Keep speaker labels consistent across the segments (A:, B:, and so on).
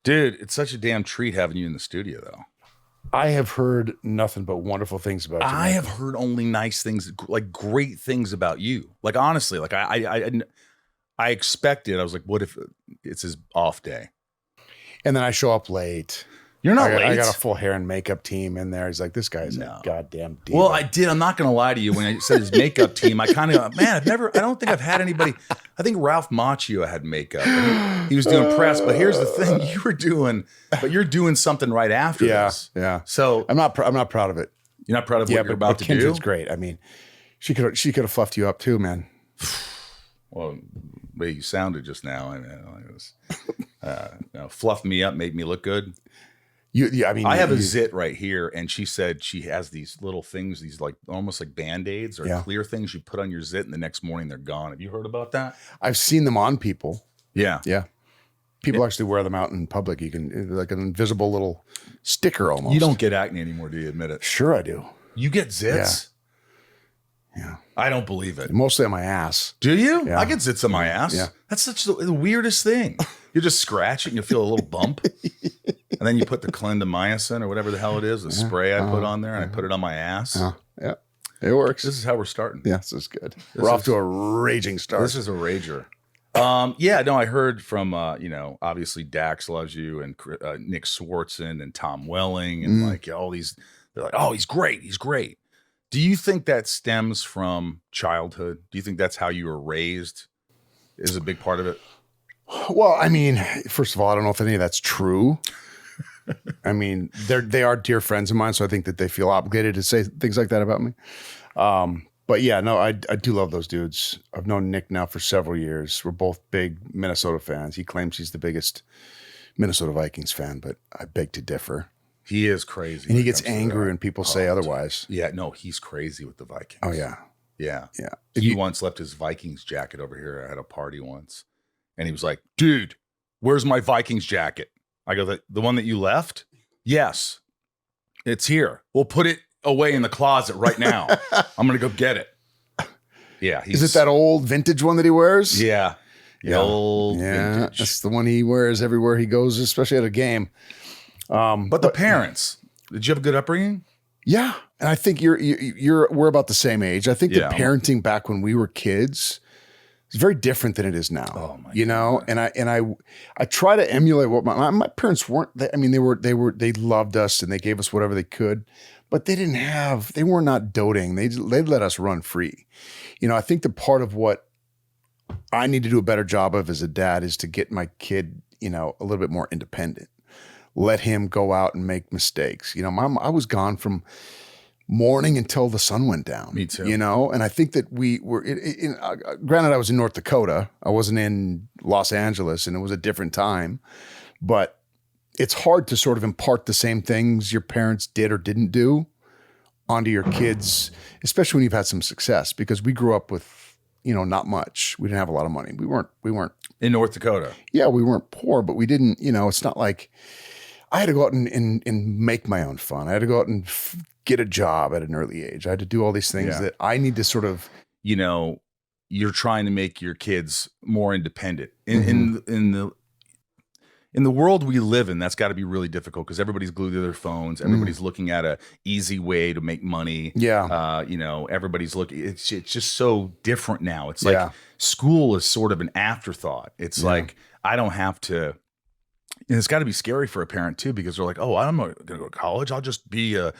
A: Dude, it's such a damn treat having you in the studio, though.
B: I have heard nothing but wonderful things about you.
A: I have heard only nice things, like great things about you. Like honestly, like I expected. I was like, what if it's his off day?
B: And then I show up late.
A: You're not late.
B: I got a full hair and makeup team in there. He's like, this guy's a goddamn diva.
A: Well, I did. I'm not going to lie to you. When I said his makeup team, I kind of, man, I don't think I've had anybody. I think Ralph Macchio had makeup. He was doing press, but here's the thing: you're doing something right after this.
B: Yeah.
A: So
B: I'm not proud of it.
A: You're not proud of what you're about to do?
B: Kindred's great. I mean, she could have fluffed you up too, man.
A: Well, the way you sounded just now, I mean, it was fluffed me up, made me look good. I have a zit right here, and she said she has these little things, these like almost like Band-Aids or clear things you put on your zit, and the next morning they're gone. Have you heard about that?
B: I've seen them on people.
A: Yeah.
B: People actually wear them out in public. You can, like an invisible little sticker almost.
A: You don't get acne anymore, do you admit it?
B: Sure I do.
A: You get zits?
B: Yeah.
A: I don't believe it.
B: Mostly on my ass.
A: Do you?
B: Yeah.
A: I get zits on my ass.
B: Yeah.
A: That's such the weirdest thing. You just scratch it and you feel a little bump. And then you put the clindamycin or whatever the hell it is, the spray I put on there, and I put it on my ass.
B: Yeah. It works.
A: This is how we're starting.
B: Yeah, this is good. We're off to a raging start.
A: This is a rager. I heard from, obviously Dax loves you, and Nick Swartzen and Tom Welling, and like all these, they're like, oh, he's great. He's great. Do you think that stems from childhood? Do you think that's how you were raised? Is a big part of it?
B: Well, I mean, first of all, I don't know if any of that's true. I mean, they are dear friends of mine, so I think that they feel obligated to say things like that about me. But yeah, no, I do love those dudes. I've known Nick now for several years. We're both big Minnesota fans. He claims he's the biggest Minnesota Vikings fan, but I beg to differ.
A: He is crazy.
B: And he gets angry when people say otherwise.
A: Yeah, no, he's crazy with the Vikings.
B: Oh, yeah.
A: Yeah.
B: Yeah.
A: He once left his Vikings jacket over here at a party once. And he was like, dude, where's my Vikings jacket? I go, the one that you left? Yes. It's here. We'll put it away in the closet right now. I'm going to go get it. Yeah.
B: Is it that old vintage one that he wears?
A: Yeah. The old vintage.
B: That's the one he wears everywhere he goes, especially at a game.
A: But the parents, did you have a good upbringing?
B: Yeah. And I think we're about the same age. I think that parenting back when we were kids is very different than it is now.
A: Oh my
B: God. And I try to emulate what my parents weren't. They loved us and they gave us whatever they could, but they were not doting. They let us run free. I think the part of what I need to do a better job of as a dad is to get my kid, a little bit more independent. Let him go out and make mistakes. I was gone from morning until the sun went down.
A: Me too.
B: And I think that we were, granted, I was in North Dakota. I wasn't in Los Angeles, and it was a different time. But it's hard to sort of impart the same things your parents did or didn't do onto your kids, especially when you've had some success, because we grew up with, not much. We didn't have a lot of money. We weren't
A: in North Dakota.
B: Yeah, we weren't poor, but we didn't, it's not like I had to go out and make my own fun. I had to go out and get a job at an early age. I had to do all these things that I need to sort of,
A: you're trying to make your kids more independent in the world we live in. That's got to be really difficult because everybody's glued to their phones. Everybody's looking at a easy way to make money.
B: Yeah.
A: Everybody's looking, it's just so different now. It's like school is sort of an afterthought. It's like, I don't have to. And it's got to be scary for a parent too, because they're like, oh, I'm not going to go to college. I'll just be a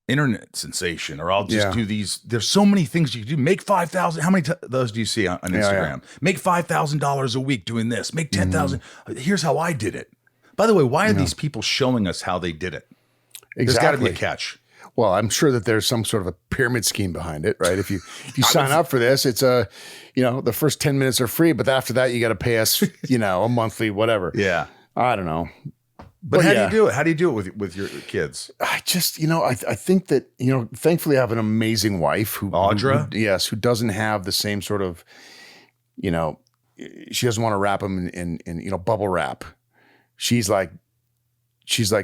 A: internet sensation, or I'll just do these. There's so many things you can do. Make 5,000. How many those do you see on Instagram? Make $5,000 a week doing this. Make 10,000. Here's how I did it. By the way, why are these people showing us how they did it?
B: Exactly.
A: There's got to be a catch.
B: Well, I'm sure that there's some sort of a pyramid scheme behind it, right? If you sign up for this, it's the first 10 minutes are free, but after that, you got to pay us, a monthly, whatever.
A: Yeah.
B: I don't know.
A: But how do you do it? How do you do it with your kids?
B: I just, I think that, thankfully I have an amazing wife
A: Audra?
B: who doesn't have the same sort of, she doesn't want to wrap him in bubble wrap. She's like,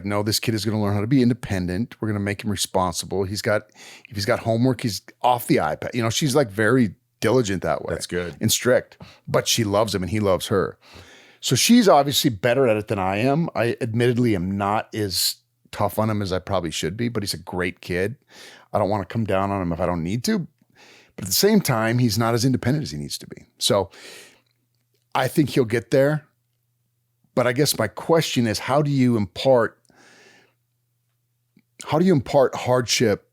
B: no, this kid is going to learn how to be independent. We're going to make him responsible. If he's got homework, he's off the iPad. She's like very diligent that way.
A: That's good.
B: And strict, but she loves him and he loves her. So she's obviously better at it than I am. I admittedly am not as tough on him as I probably should be, but he's a great kid. I don't want to come down on him if I don't need to. But at the same time, he's not as independent as he needs to be. So I think he'll get there. But I guess my question is, how do you impart hardship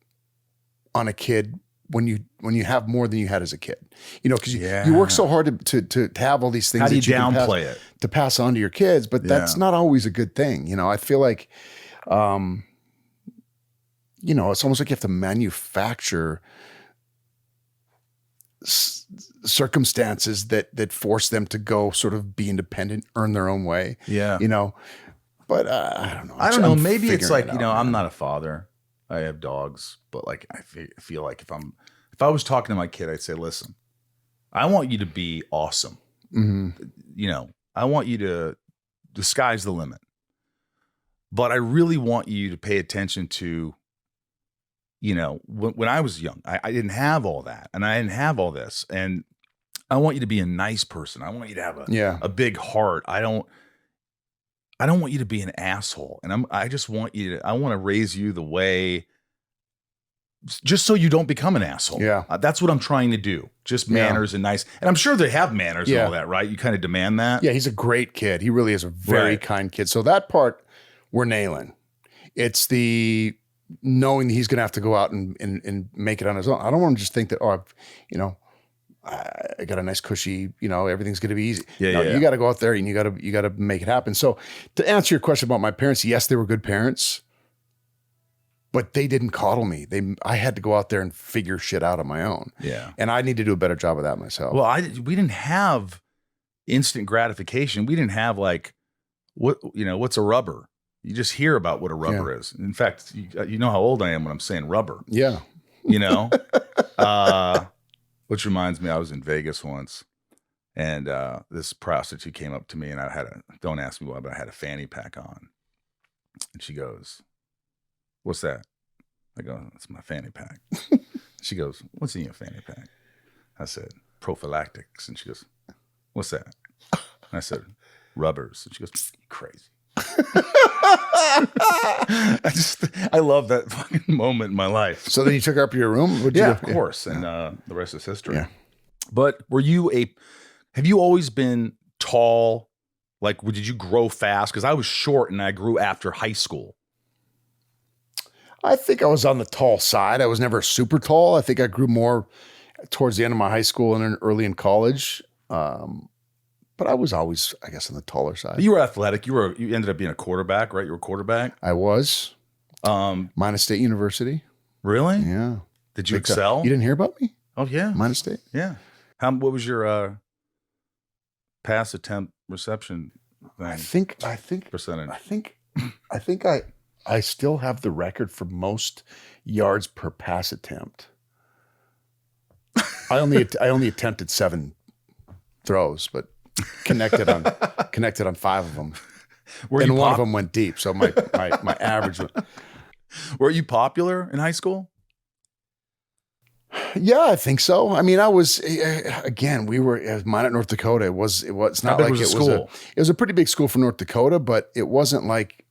B: on a kid when you have more than you had as a kid? You know, because you work so hard to have all these things.
A: How do you downplay it
B: to pass on to your kids? But that's not always a good thing. You know, I feel like, you know, it's almost like you have to manufacture circumstances that force them to go sort of be independent, earn their own way.
A: Yeah.
B: You know, but I don't know.
A: I don't know. Maybe it's like, you know, I'm not a father. I have dogs, but like, I feel like if I was talking to my kid, I'd say, listen, I want you to be awesome. You know, I want you to, the sky's the limit, but I really want you to pay attention to, you know, when I was young, I didn't have all that, and I didn't have all this, and I want you to be a nice person. I want you to have a big heart. I don't want you to be an asshole, and I just want you to. I want to raise you the way, just so you don't become an asshole.
B: Yeah,
A: that's what I'm trying to do. Just manners and nice, and I'm sure they have manners and all that, right? You kind of demand that.
B: Yeah, he's a great kid. He really is a very kind kid. So that part we're nailing. It's the knowing that he's going to have to go out and make it on his own. I don't want to just think that, you know, I got a nice cushy, you know, everything's going to be easy. You got to go out there and you got to make it happen. So to answer your question about my parents, yes, they were good parents, but they didn't coddle me. I had to go out there and figure shit out on my own.
A: Yeah.
B: And I need to do a better job of that myself.
A: Well, we didn't have instant gratification. We didn't have like, what's a rubber? You just hear about what a rubber is. In fact, you know how old I am when I'm saying rubber.
B: Yeah.
A: You know? Which reminds me, I was in Vegas once, and this prostitute came up to me, and don't ask me why, but I had a fanny pack on. And she goes, "What's that?" I go, "It's my fanny pack." She goes, "What's in your fanny pack?" I said, "Prophylactics." And she goes, "What's that?" And I said, "Rubbers." And she goes, "You crazy." I love that fucking moment in my life.
B: So then you took her up to your room?
A: Of course. And the rest is history. Yeah. But have you always been tall? Like, did you grow fast? Because I was short and I grew after high school.
B: I think I was on the tall side. I was never super tall. I think I grew more towards the end of my high school and early in college. But I was always, I guess, on the taller side.
A: But you were athletic. You ended up being a quarterback, right? You were a quarterback.
B: I was. Minot State University.
A: Really?
B: Yeah.
A: Did you excel?
B: You didn't hear about me?
A: Oh yeah.
B: Minot State.
A: Yeah. What was your pass attempt reception thing?
B: I think
A: percentage.
B: I think I still have the record for most yards per pass attempt. I only attempted 7 throws, but connected on 5 of them. And one of them went deep, so my average went.
A: Were you popular in high school?
B: Yeah, I think so. I mean, I was, again, we were at Minot, North Dakota. It was not like it was school. It was a pretty big school for North Dakota, but it wasn't like,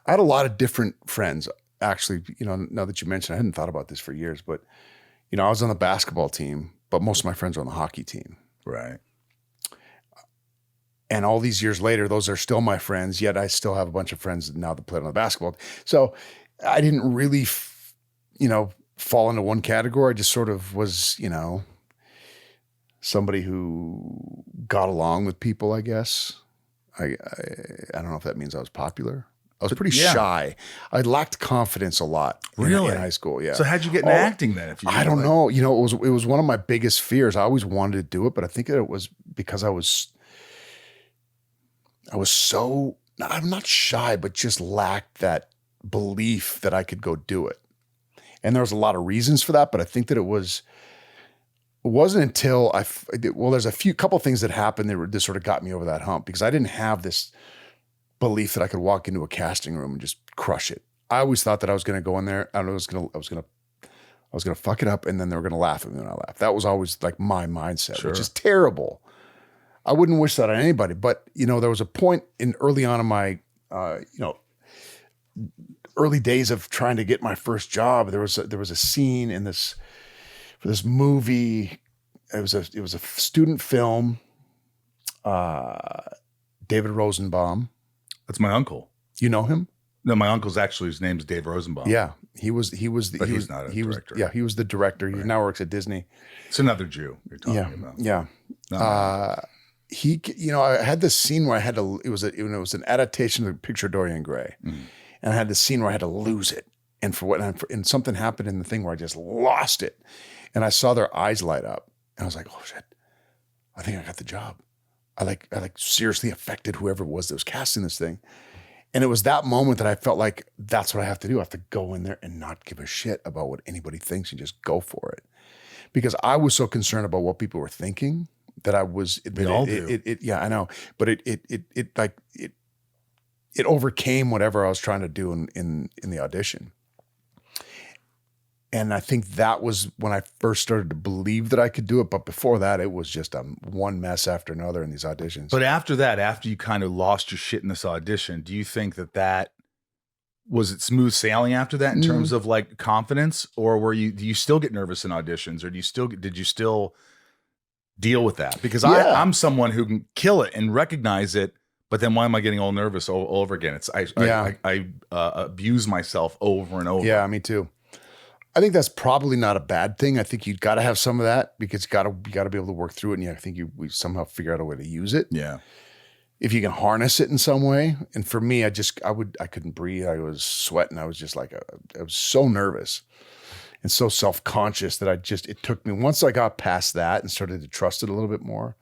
B: I had a lot of different friends, actually. You know, now that you mentioned, I hadn't thought about this for years, but you know, I was on the basketball team, but most of my friends were on the hockey team.
A: Right.
B: And all these years later, those are still my friends, yet I still have a bunch of friends now that play on the basketball. So I didn't really, fall into one category. I just sort of was, somebody who got along with people, I guess. I don't know if that means I was popular. I was pretty shy. I lacked confidence a lot in high school. Yeah.
A: So how'd you get into acting then?
B: I don't know. You know, it was one of my biggest fears. I always wanted to do it, but I think that it was because I was so, I'm not shy, but just lacked that belief that I could go do it. And there was a lot of reasons for that, but I think that it wasn't until there's couple things that happened that sort of got me over that hump, because I didn't have this belief that I could walk into a casting room and just crush it. I always thought that I was going to go in there and I was going to fuck it up, and then they were going to laugh at me when I laughed. That was always like my mindset, which is terrible. I wouldn't wish that on anybody, but there was a point early on in my, early days of trying to get my first job. There was a scene for this movie. It was a student film. David Rosenbaum.
A: That's my uncle.
B: You know him?
A: No, my uncle's actually, his name's Dave Rosenbaum.
B: Yeah, he was
A: not a director.
B: Yeah, he was the director. He now works at Disney.
A: It's another Jew you're talking about.
B: Yeah. I had this scene where I had to. It was an adaptation of the picture of Dorian Gray, and I had this scene where I had to lose it, and something happened in the thing where I just lost it, and I saw their eyes light up, and I was like, oh shit, I think I got the job. I seriously affected whoever it was that was casting this thing. And it was that moment that I felt like that's what I have to do. I have to go in there and not give a shit about what anybody thinks and just go for it. Because I was so concerned about what people were thinking that I was.
A: We all do.
B: Yeah, I know. But it overcame whatever I was trying to do in the audition. And I think that was when I first started to believe that I could do it. But before that, it was just one mess after another in these auditions.
A: But after that, after you kind of lost your shit in this audition, do you think that was it smooth sailing after that in terms of like confidence? Or do you still get nervous in auditions? Or did you still deal with that? Because I'm someone who can kill it and recognize it. But then why am I getting all nervous all over again? I abuse myself over and over.
B: Yeah, me too. I think that's probably not a bad thing. I think you got to have some of that because you got to be able to work through it. And I think we somehow figure out a way to use it.
A: Yeah.
B: If you can harness it in some way. And for me, I couldn't breathe. I was sweating. I was just like, I was so nervous and so self-conscious that it took me, once I got past that and started to trust it a little bit more.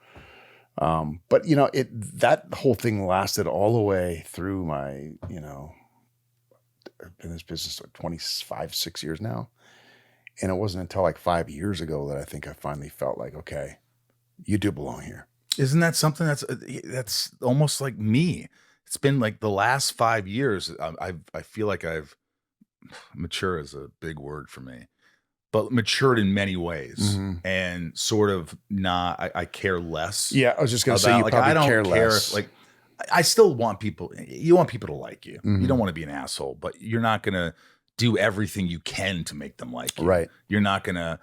B: But that whole thing lasted all the way through my, I've been in this business for 6 years now. And it wasn't until like 5 years ago that I think I finally felt like, okay, you do belong here.
A: Isn't that something that's almost like me? It's been like the last 5 years. I feel like I've mature is a big word for me, but matured in many ways and sort of not, I care less.
B: Yeah. I was just going to say, you probably care less.
A: Like I still want people, you want people to like you. You don't want to be an asshole, but you're not going to do everything you can to make them like you.
B: Right.
A: You're not going to,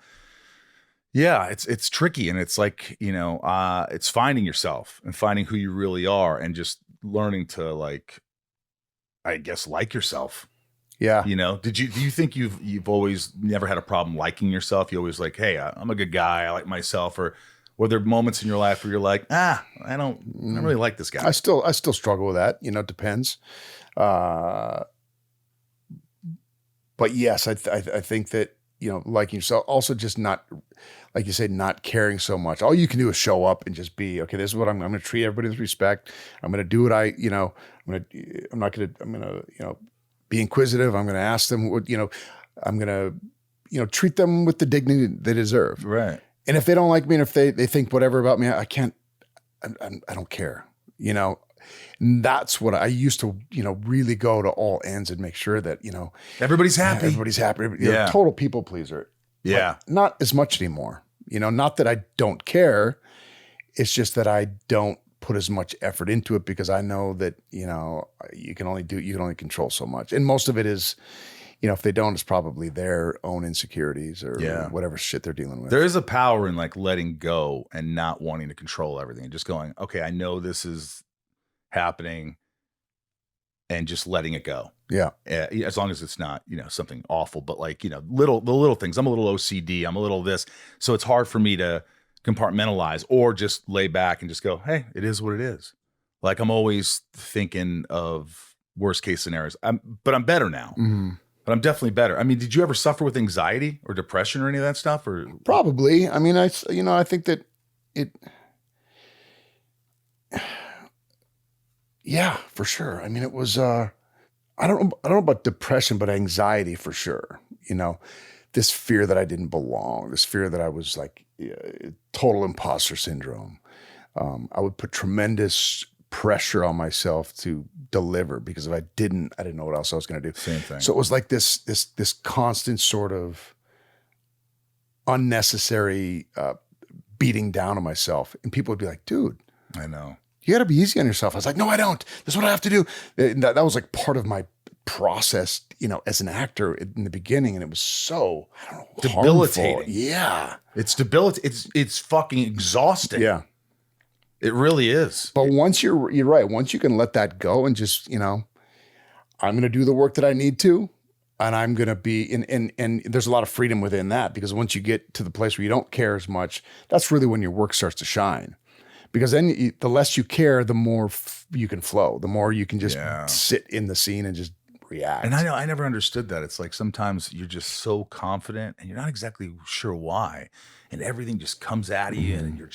A: it's tricky. And it's like, it's finding yourself and finding who you really are and just learning to like, I guess, like yourself.
B: Yeah.
A: Do you think you've always never had a problem liking yourself? You always like, hey, I'm a good guy. I like myself. Or were there moments in your life where you're like, I don't really like this guy?
B: I still struggle with that. It depends. But yes, I think that, liking yourself, also just not, like you say, not caring so much. All you can do is show up and just be, okay, this is what I'm going to treat everybody with respect. I'm going to do what I'm going to be inquisitive. I'm going to ask them what, I'm going to, treat them with the dignity they deserve.
A: Right.
B: And if they don't like me and if they think whatever about me, I don't care, And that's what I used to, really go to all ends and make sure that,
A: everybody's happy.
B: Everybody's happy.
A: Yeah.
B: Total people pleaser.
A: Yeah.
B: But not as much anymore. Not that I don't care. It's just that I don't put as much effort into it because I know that, you can only control so much. And most of it is, if they don't, it's probably their own insecurities or whatever shit they're dealing with.
A: There is a power in like letting go and not wanting to control everything and just going, okay, I know this is happening and just letting it go.
B: Yeah.
A: As long as it's not, something awful, but like, the little things. I'm a little OCD. I'm a little this. So it's hard for me to compartmentalize or just lay back and just go, hey, it is what it is. Like I'm always thinking of worst case scenarios. But I'm better now.
B: Mm-hmm.
A: But I'm definitely better. I mean, did you ever suffer with anxiety or depression or any of that stuff? Or
B: probably. I mean, I think that it. Yeah, for sure. I mean, it was. I don't know about depression, but anxiety for sure. This fear that I didn't belong. This fear that I was like total imposter syndrome. I would put tremendous pressure on myself to deliver because if I didn't know what else I was going to do.
A: Same thing.
B: So it was like this constant sort of unnecessary beating down on myself. And people would be like, dude,
A: I know.
B: You got to be easy on yourself. I was like, no, I don't. This is what I have to do. That was like part of my process, as an actor in the beginning. And it was so, I don't know,
A: debilitating.
B: Harmful. Yeah.
A: It's debilitating. It's fucking exhausting.
B: Yeah.
A: It really is.
B: But once you're right. Once you can let that go and just, I'm going to do the work that I need to. And I'm going to be and there's a lot of freedom within that, because once you get to the place where you don't care as much, that's really when your work starts to shine. Because then the less you care, the more you can flow, the more you can just sit in the scene and just react.
A: And I never understood that. It's like sometimes you're just so confident and you're not exactly sure why. And everything just comes at you and you're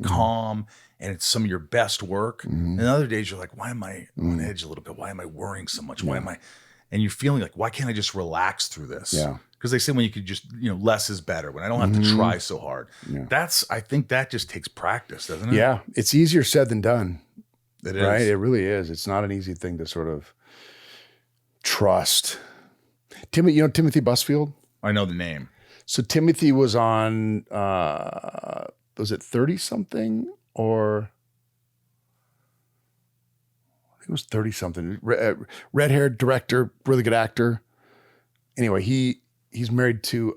A: calm and it's some of your best work. And other days you're like, why am I on edge a little bit? Why am I worrying so much? Why am I? And you're feeling like, why can't I just relax through this?
B: Yeah.
A: Because they say when you could just, less is better, when I don't have to try so hard. Yeah. I think that just takes practice, doesn't it?
B: Yeah. It's easier said than done.
A: It is.
B: Right? It really is. It's not an easy thing to sort of trust. Timothy Busfield?
A: I know the name.
B: So Timothy was on, was it 30 something or? I think it was 30 something. Red-haired director, really good actor. Anyway, he's married to,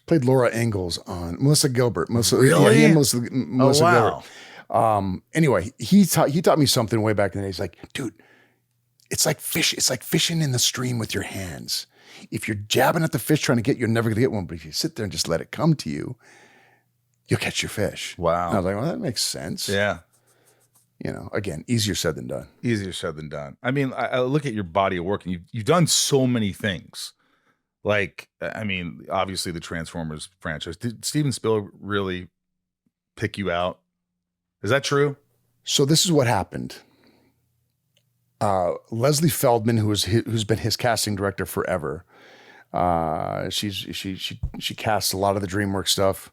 B: played Laura Ingalls on Melissa Gilbert.
A: Really?
B: Yeah, Melissa
A: wow.
B: Gilbert. Anyway, he taught me something way back in the day. He's like, dude, it's like fish. It's like fishing in the stream with your hands. If you're jabbing at the fish trying to get, you're never going to get one. But if you sit there and just let it come to you, you'll catch your fish.
A: Wow.
B: And I was like, well, that makes sense.
A: Yeah.
B: Again, easier said than done.
A: Easier said than done. I mean, I look at your body of work and you've done so many things. Like, I mean, obviously the Transformers franchise. Did Steven Spielberg really pick you out? Is that true?
B: So this is what happened. Leslie Feldman, who's been his casting director forever. She casts a lot of the DreamWorks stuff.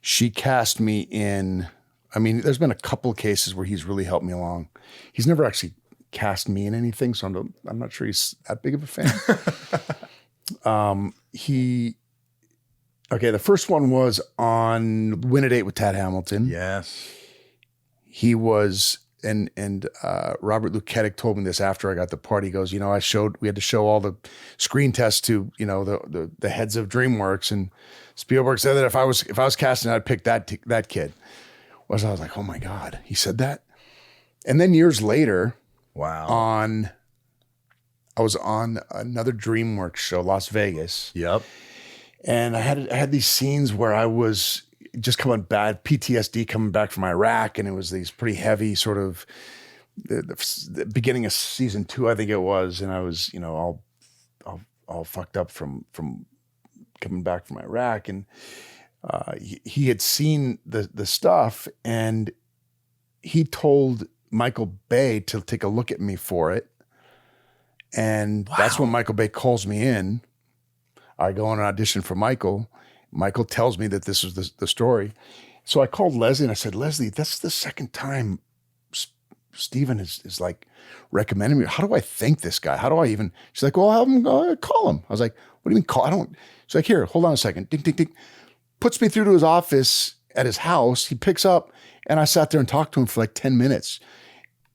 B: She cast me in. I mean, there's been a couple of cases where he's really helped me along. He's never actually cast me in anything, so I'm not sure he's that big of a fan. The first one was on Win a Date with Tad Hamilton.
A: Yes.
B: He was, and Robert Luketic told me this after I got the part. He goes, we had to show all the screen tests to, the heads of DreamWorks, and Spielberg said that if I was casting, I'd pick that kid. I was like, oh my God, he said that? And then years later,
A: wow,
B: I was on another DreamWorks show, Las Vegas.
A: Yep.
B: And I had these scenes where I was just coming PTSD coming back from Iraq, and it was these pretty heavy sort of the beginning of season 2, I think it was, and I was, all fucked up from coming back from Iraq, and he had seen the stuff, and he told Michael Bay to take a look at me for it. And that's when Michael Bay calls me in. I go on an audition for Michael. Michael tells me that this was the story. So I called Leslie and I said, Leslie, that's the second time Steven is like recommending me. How do I thank this guy? How do I even? She's like, well, call him. I was like, what do you mean call? I don't. She's like, here, hold on a second. Ding, ding, ding. Puts me through to his office at his house. He picks up, and I sat there and talked to him for like 10 minutes.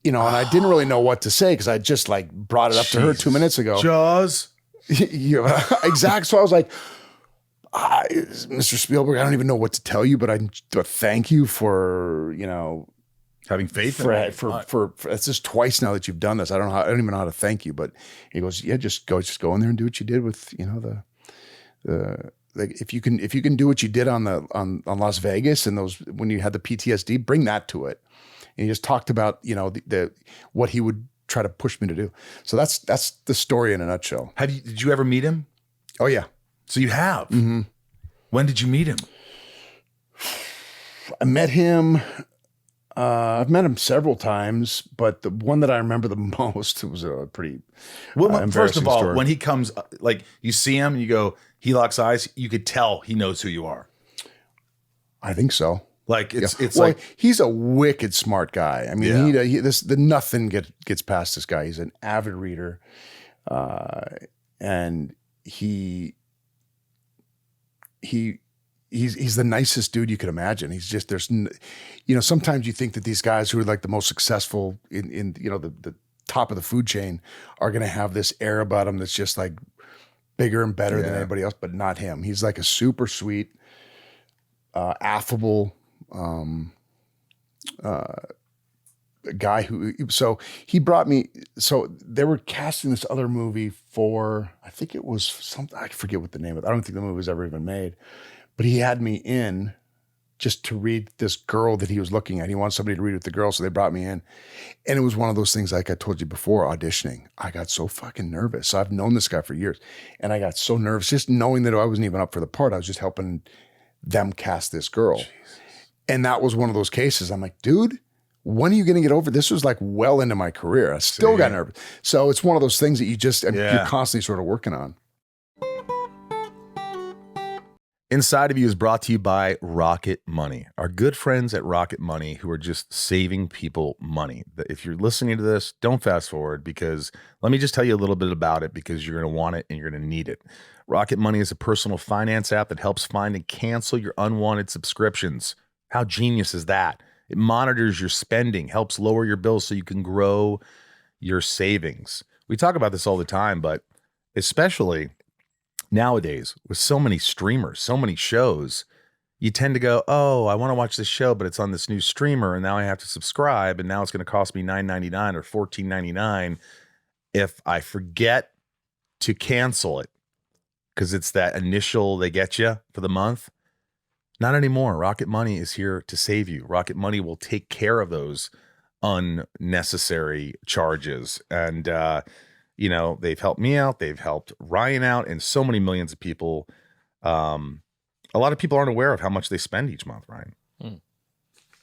B: And I didn't really know what to say because I just like brought it up to her 2 minutes ago.
A: Jaws.
B: Exactly. So I was like, Mr. Spielberg, I don't even know what to tell you, but thank you for,
A: having faith in me.
B: For it's just twice now that you've done this. I don't even know how to thank you, but he goes, yeah, just go in there and do what you did with, if you can do what you did on Las Vegas and those, when you had the PTSD, bring that to it. And he just talked about, the what he would try to push me to do. So that's the story in a nutshell.
A: Did you ever meet him?
B: Oh yeah.
A: So you have.
B: Mm-hmm.
A: When did you meet him?
B: I met him. I've met him several times, but the one that I remember the most was a pretty
A: first of all,
B: story.
A: When he comes, like you see him and you go, he locks eyes, you could tell he knows who you are.
B: I think so.
A: Like it's like
B: he's a wicked smart guy. I mean, nothing gets past this guy. He's an avid reader, and he he's the nicest dude you could imagine. He's just, sometimes you think that these guys who are like the most successful in the top of the food chain are going to have this air about them that's just like bigger and better than anybody else, but not him. He's like a super sweet, affable guy so he brought me, so they were casting this other movie for, I think it was something, I forget what the name of it. I don't think the movie was ever even made, but he had me in just to read this girl that he was looking at. He wanted somebody to read with the girl, so they brought me in. And it was one of those things, like I told you before, auditioning. I got so fucking nervous. So I've known this guy for years, and I got so nervous just knowing that I wasn't even up for the part. I was just helping them cast this girl. Jesus. And that was one of those cases. I'm like, dude, when are you going to get over? This was like well into my career. I still got nervous. So it's one of those things that you're constantly sort of working on.
A: Inside of You is brought to you by Rocket Money, our good friends at Rocket Money who are just saving people money. If you're listening to this, don't fast forward, because let me just tell you a little bit about it, because you're going to want it and you're going to need it. Rocket Money is a personal finance app that helps find and cancel your unwanted subscriptions. How genius is that? It monitors your spending, helps lower your bills so you can grow your savings. We talk about this all the time, but especially nowadays, with so many streamers, so many shows, you tend to go, oh, I want to watch this show, but it's on this new streamer, and now I have to subscribe, and now it's going to cost me $9.99 or $14.99 if I forget to cancel it, because it's that initial, they get you for the month. Not anymore. Rocket Money is here to save you. Rocket Money will take care of those unnecessary charges. And, they've helped me out. They've helped Ryan out, and so many millions of people. A lot of people aren't aware of how much they spend each month, Ryan.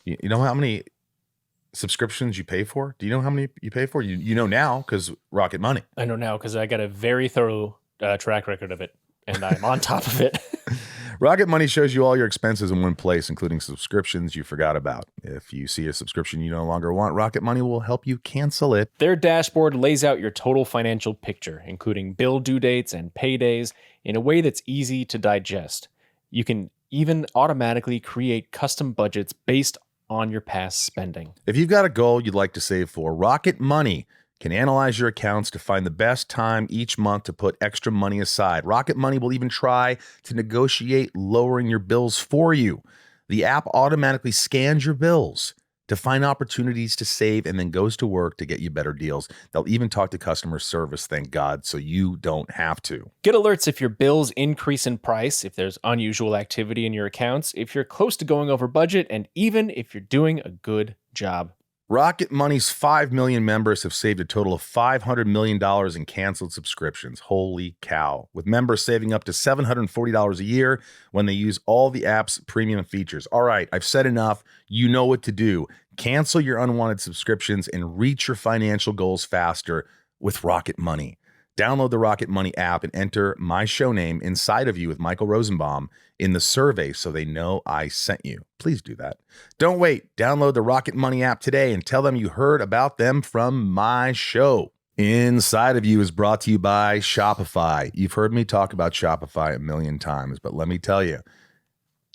A: You know how many subscriptions you pay for? Do you know how many you pay for? You know now, because Rocket Money.
C: I know now because I got a very thorough track record of it, and I'm on top of it.
A: Rocket Money shows you all your expenses in one place, including subscriptions you forgot about. If you see a subscription you no longer want, Rocket Money will help you cancel it.
C: Their dashboard lays out your total financial picture, including bill due dates and paydays, in a way that's easy to digest. You can even automatically create custom budgets based on your past spending.
A: If you've got a goal you'd like to save for, Rocket Money can analyze your accounts to find the best time each month to put extra money aside. Rocket Money will even try to negotiate lowering your bills for you. The app automatically scans your bills to find opportunities to save and then goes to work to get you better deals. They'll even talk to customer service, thank God, so you don't have to.
C: Get alerts if your bills increase in price, if there's unusual activity in your accounts, if you're close to going over budget, and even if you're doing a good job.
A: Rocket Money's 5 million members have saved a total of $500 million in canceled subscriptions. Holy cow. With members saving up to $740 a year when they use all the app's premium features. All right, I've said enough. You know what to do. Cancel your unwanted subscriptions and reach your financial goals faster with Rocket Money. Download the Rocket Money app and enter my show name, Inside of You with Michael Rosenbaum, in the survey so they know I sent you. Please do that. Don't wait. Download the Rocket Money app today and tell them you heard about them from my show. Inside of You is brought to you by Shopify. You've heard me talk about Shopify a million times, but let me tell you,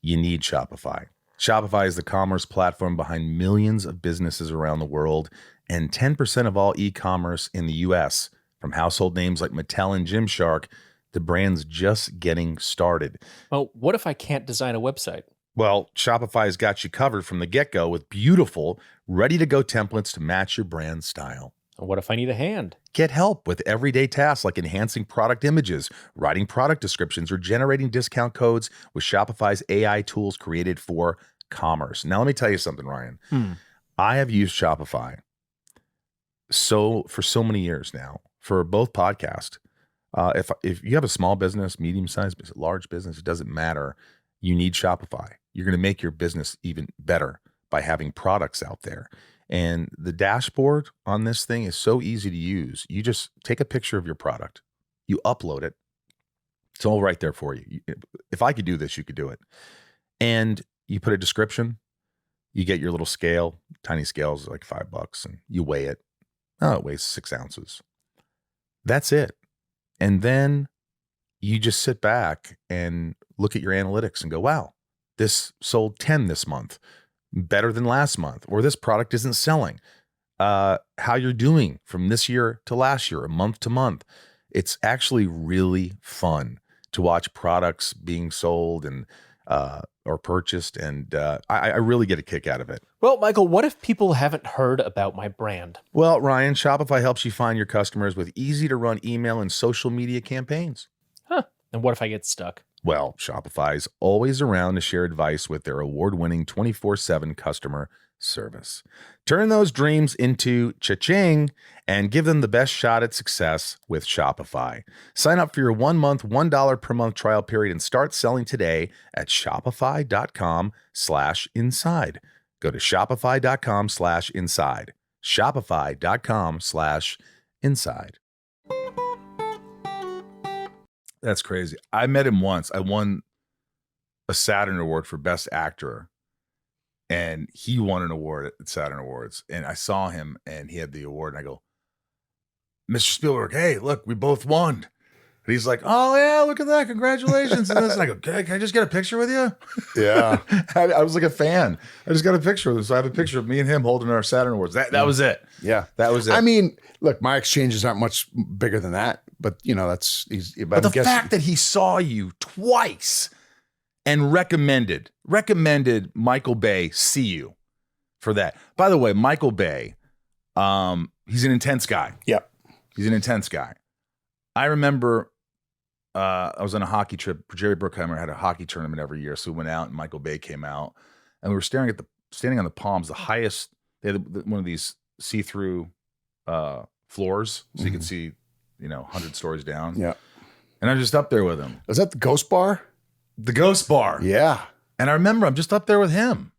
A: you need Shopify. Shopify is the commerce platform behind millions of businesses around the world and 10% of all e-commerce in the U.S., from household names like Mattel and Gymshark to brands just getting started.
C: Well, what if I can't design a website?
A: Well, Shopify's got you covered from the get-go with beautiful, ready-to-go templates to match your brand style.
C: What if I need a hand?
A: Get help with everyday tasks like enhancing product images, writing product descriptions, or generating discount codes with Shopify's AI tools created for commerce. Now, let me tell you something, Ryan. I have used Shopify for so many years now. For both podcasts, if you have a small business, medium-sized business, large business, it doesn't matter. You need Shopify. You're going to make your business even better by having products out there. And the dashboard on this thing is so easy to use. You just take a picture of your product. You upload it. It's all right there for you. If I could do this, you could do it. And you put a description. You get your little scale. Tiny scales are like $5, and you weigh it. Oh, it weighs 6 ounces. That's it. And then you just sit back and look at your analytics and go, wow,
D: this sold 10 this month, better than last month, or this product isn't selling. How you're doing from this year to last year, month to month. It's actually really fun to watch products being sold and or purchased, and I really get a kick out of it.
C: Well, Michael, what if people haven't heard about my brand?
D: Well, Ryan, Shopify helps you find your customers with easy-to-run email and social media campaigns.
C: Huh. And what if I get stuck?
D: Well, Shopify's always around to share advice with their award-winning 24/7 customer service. Turn those dreams into cha-ching and give them the best shot at success with Shopify. Sign up for your 1 month, $1 per month trial period and start selling today at shopify.com/inside. Go to shopify.com/inside. Shopify.com/inside.
A: That's crazy. I met him once. I won a Saturn Award for Best Actor, and he won an award at Saturn Awards. And I saw him, and he had the award, and I go, Mr. Spielberg, hey, look, we both won. And he's like, oh, yeah, look at that. Congratulations. And I go, can I just get a picture with you?
B: Yeah.
A: I was like a fan. I just got a picture with him. So I have a picture of me and him holding our Saturn Awards. That was it.
B: Yeah.
A: That was it.
B: I mean, look, my exchanges aren't much bigger than that, but
A: but the fact that he saw you twice and recommended Michael Bay see you for that. By the way, Michael Bay, he's an intense guy.
B: Yep.
A: He's an intense guy. I remember I was on a hockey trip. Jerry Bruckheimer had a hockey tournament every year. So we went out and Michael Bay came out and we were standing on the palms, the highest, they had one of these see-through floors. So you could see, 100 stories down.
B: Yeah.
A: And I'm just up there with him.
B: Was that the Ghost Bar?
A: The Ghost Bar.
B: Yeah.
A: And I remember I'm just up there with him.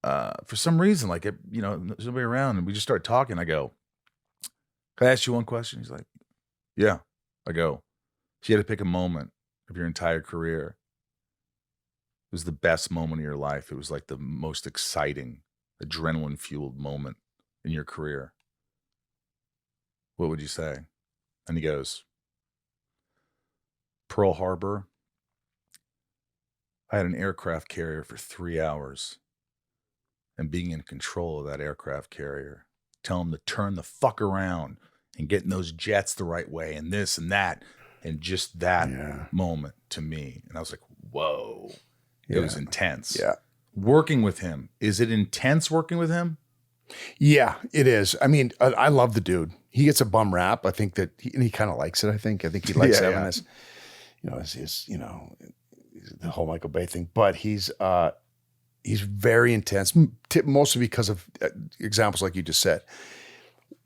A: For some reason, there's nobody around. And we just start talking. I go, can I ask you one question? He's like, yeah. I go, if you had to pick a moment of your entire career, it was the best moment of your life. It was like the most exciting, adrenaline-fueled moment in your career. What would you say? And he goes, Pearl Harbor. I had an aircraft carrier for 3 hours and being in control of that aircraft carrier, tell him to turn the fuck around and getting those jets the right way and this and that. And just that moment to me. And I was like, whoa, it was intense.
B: Yeah.
A: Working with him. Is it intense working with him?
B: Yeah, it is. I mean, I love the dude. He gets a bum rap. I think that he kind of likes it. I think he likes having this, the whole Michael Bay thing, but he's very intense, mostly because of examples like you just said.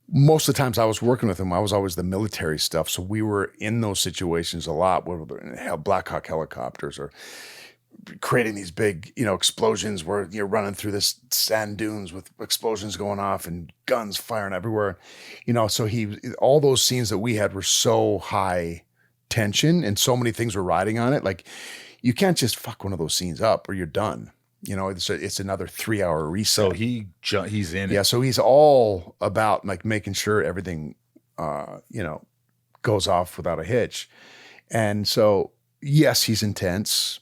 B: Most of the times I was working with him, I was always the military stuff. So we were in those situations a lot, where we're Black Hawk helicopters or creating these big, explosions where you're running through this sand dunes with explosions going off and guns firing everywhere. So all those scenes that we had were so high tension and so many things were riding on it. Like, you can't just fuck one of those scenes up or you're done. It's another 3-hour reset.
A: So he's in it.
B: Yeah. So he's all about making sure everything, goes off without a hitch. And so, yes, he's intense,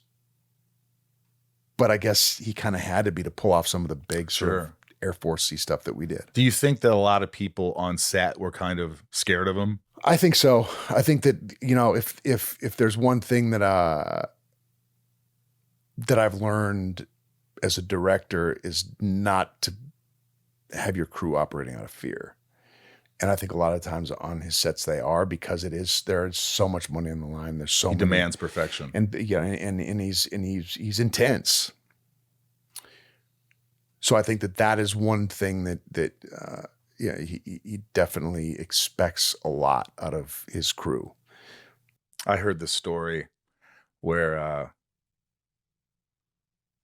B: but I guess he kind of had to be to pull off some of the big sort of Air Force-y stuff that we did.
A: Do you think that a lot of people on set were kind of scared of him?
B: I think so. I think that, if there's one thing that I've learned as a director is not to have your crew operating out of fear. And I think a lot of times on his sets they are, because there's so much money on the line. There's so
A: he demands perfection.
B: And he's intense. So I think that is one thing that he definitely expects a lot out of his crew.
A: I heard this story where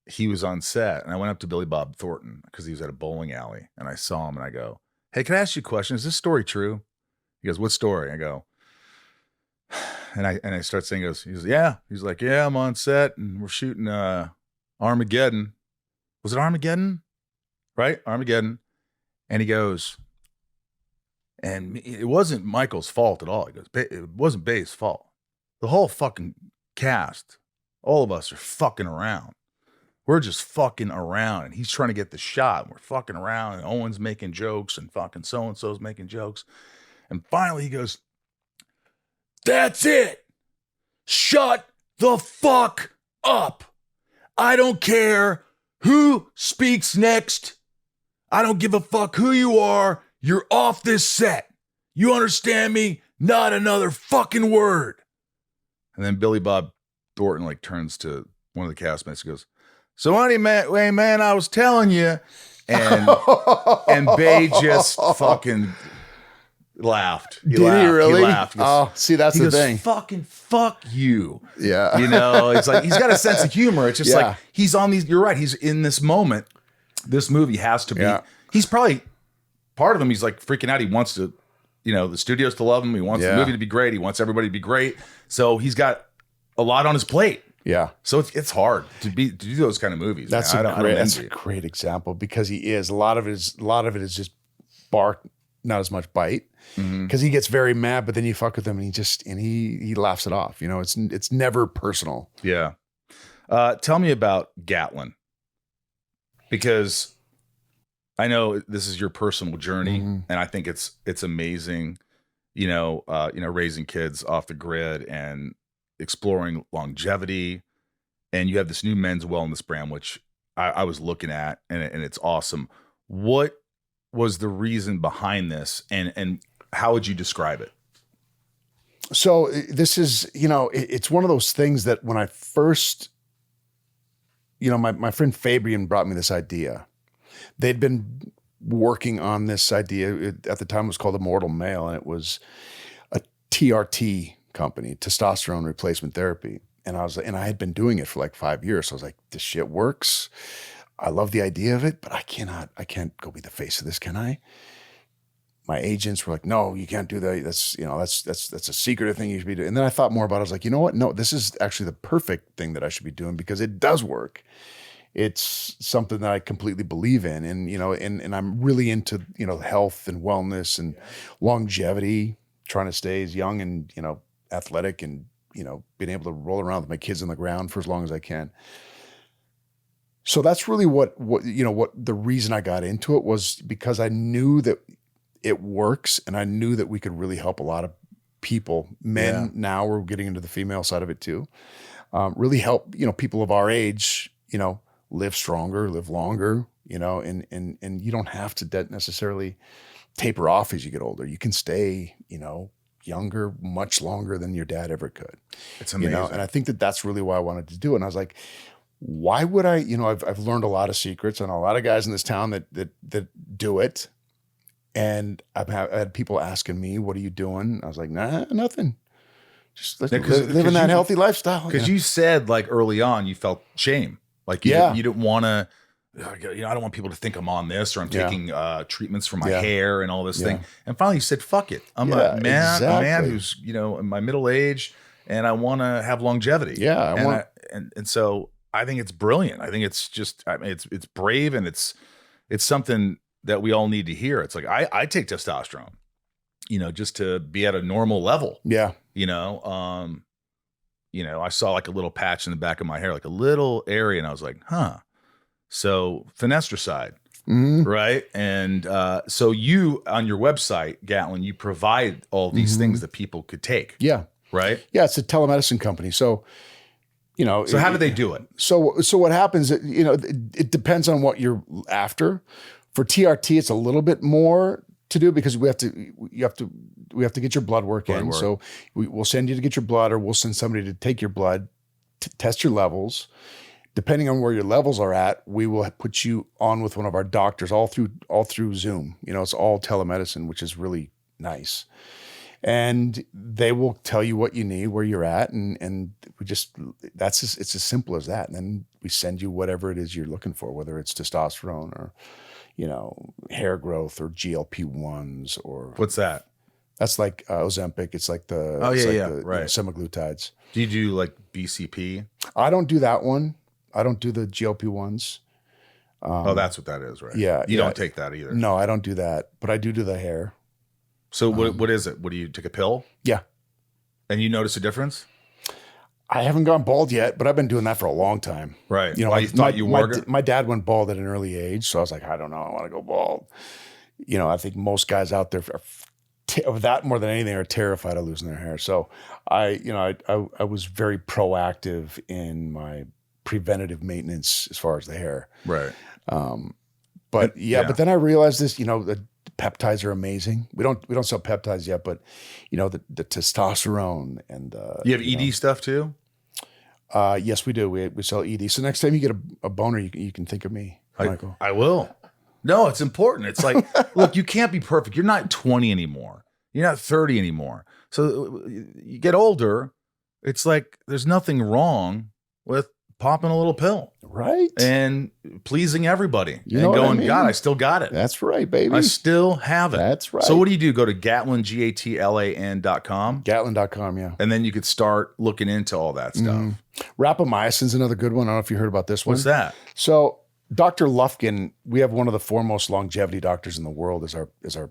A: he was on set, and I went up to Billy Bob Thornton because he was at a bowling alley, and I saw him, and I go, hey, can I ask you a question? Is this story true? He goes, what story? I go, and I start saying, he goes, yeah. He's like, yeah, I'm on set, and we're shooting Armageddon. Was it Armageddon? Right? Armageddon. And he goes, and it wasn't Michael's fault at all. He goes, it wasn't Bay's fault. The whole fucking cast, all of us are fucking around. we're just fucking around, and he's trying to get the shot, and we're fucking around, and Owen's making jokes, and fucking so-and-so's making jokes. And finally he goes, "That's it. Shut the fuck up. I don't care who speaks next. I don't give a fuck who you are. You're off this set. You understand me? Not another fucking word." And then Billy Bob Thornton like turns to one of the castmates and goes, "So anyway, man, I was telling you." And Bay just fucking laughed.
B: Did he really?
A: He laughed. He goes,
B: see, that's the thing.
A: Fucking fuck you.
B: Yeah.
A: You know, it's like he's got a sense of humor. It's just like he's on these. You're right. He's in this moment. This movie has to be.
B: Yeah.
A: He's probably part of him. He's like freaking out. He wants to, you know, the studios to love him. He wants the movie to be great. He wants everybody to be great. So he's got a lot on his plate.
B: Yeah.
A: So it's hard to do those kind of movies.
B: That's a great example, because he is a lot of it is just bark, not as much bite, because he gets very mad, but then you fuck with him and he laughs it off. You know, it's never personal.
A: Yeah. Tell me about Gatlan, because I know this is your personal journey, and I think it's amazing. You know, raising kids off the grid and exploring longevity, and you have this new men's wellness brand, which I was looking at, and it's awesome. What was the reason behind this, and how would you describe it?
B: So this is, you know, it's one of those things that when I first, you know, my friend Fabian brought me this idea. They'd been working on this idea. At the time it was called Immortal Male, and it was a TRT company, testosterone replacement therapy. And I had been doing it for like 5 years. So I was like, this shit works. I love the idea of it, but I can't go be the face of this, can I? My agents were like, no, you can't do that. That's a secretive thing you should be doing. And then I thought more about it. I was like, you know what? No, this is actually the perfect thing that I should be doing, because it does work. It's something that I completely believe in. And, you know, and I'm really into, you know, health and wellness and longevity, trying to stay as young and, you know, athletic, and, you know, being able to roll around with my kids on the ground for as long as I can. So that's really what the reason I got into it was, because I knew that it works, and I knew that we could really help a lot of people. Men now, we're getting into the female side of it too. Really help, you know, people of our age, you know, live stronger, live longer, you know, and you don't have to necessarily taper off as you get older. You can stay, you know, younger much longer than your dad ever could.
A: It's amazing.
B: You know? And I think that that's really why I wanted to do it. And I was like, why would I, you know, I've learned a lot of secrets, and a lot of guys in this town that do it. And I had people asking me, what are you doing? I was like, nah, nothing. Just living that healthy lifestyle.
A: Because you said like early on, you felt shame. Like you didn't want to, you know, I don't want people to think I'm on this, or I'm taking treatments for my hair and all this thing. And finally you said, fuck it. I'm a man who's, you know, in my middle age, and I want to have longevity.
B: Yeah.
A: And so I think it's brilliant. I think it's just, I mean, it's brave, and it's something that we all need to hear. It's like, I take testosterone, you know, just to be at a normal level.
B: Yeah.
A: You know, I saw like a little patch in the back of my hair, like a little area, and I was like, huh. So finasteride, right? And so you, on your website, Gatlan, you provide all these things that people could take.
B: Yeah.
A: Right?
B: Yeah, it's a telemedicine company. So, you know.
A: So how do they do it?
B: So what happens, you know, it depends on what you're after. For TRT, it's a little bit more to do, because we have to get your blood work in. So we'll send you to get your blood, or we'll send somebody to take your blood, test your levels. Depending on where your levels are at, we will put you on with one of our doctors all through Zoom. You know, it's all telemedicine, which is really nice. And they will tell you what you need, where you're at, and it's as simple as that. And then we send you whatever it is you're looking for, whether it's testosterone or, you know, hair growth, or GLP-1s, or
A: what's that?
B: That's like Ozempic. It's like the
A: right,
B: you know, semaglutides.
A: Do you do like BCP?
B: I don't do that one. I don't do the GLP-1s.
A: That's what that is, right?
B: Yeah.
A: You don't take that either.
B: No, I don't do that, but I do the hair.
A: So what is it? What do you take, a pill?
B: Yeah.
A: And you notice a difference?
B: I haven't gone bald yet, but I've been doing that for a long time.
A: Right.
B: You know,
A: You thought you were?
B: my dad went bald at an early age, so I was like, I don't know, I want to go bald. You know, I think most guys out there of that more than anything are terrified of losing their hair. So I was very proactive in my preventative maintenance as far as the hair.
A: Right.
B: But then I realized this, you know, the peptides are amazing. We don't sell peptides yet, but you know, the testosterone and
A: you have ED stuff too?
B: Yes, we do. We sell ED. So next time you get a boner, you can think of me, Michael.
A: I will. No, it's important. It's like, look, you can't be perfect. You're not 20 anymore. You're not 30 anymore. So you get older. It's like there's nothing wrong with popping a little pill.
B: Right.
A: And pleasing everybody.
B: You
A: and
B: know what
A: going,
B: I mean?
A: God, I still got it.
B: That's right, baby.
A: I still have it.
B: That's right.
A: So what do you do? Go to Gatlan, Gatlan.com.
B: Gatlan.com, yeah.
A: And then you could start looking into all that stuff.
B: Rapamycin's another good one. I don't know if you heard about this one.
A: What's that?
B: So Dr. Lufkin, we have one of the foremost longevity doctors in the world as our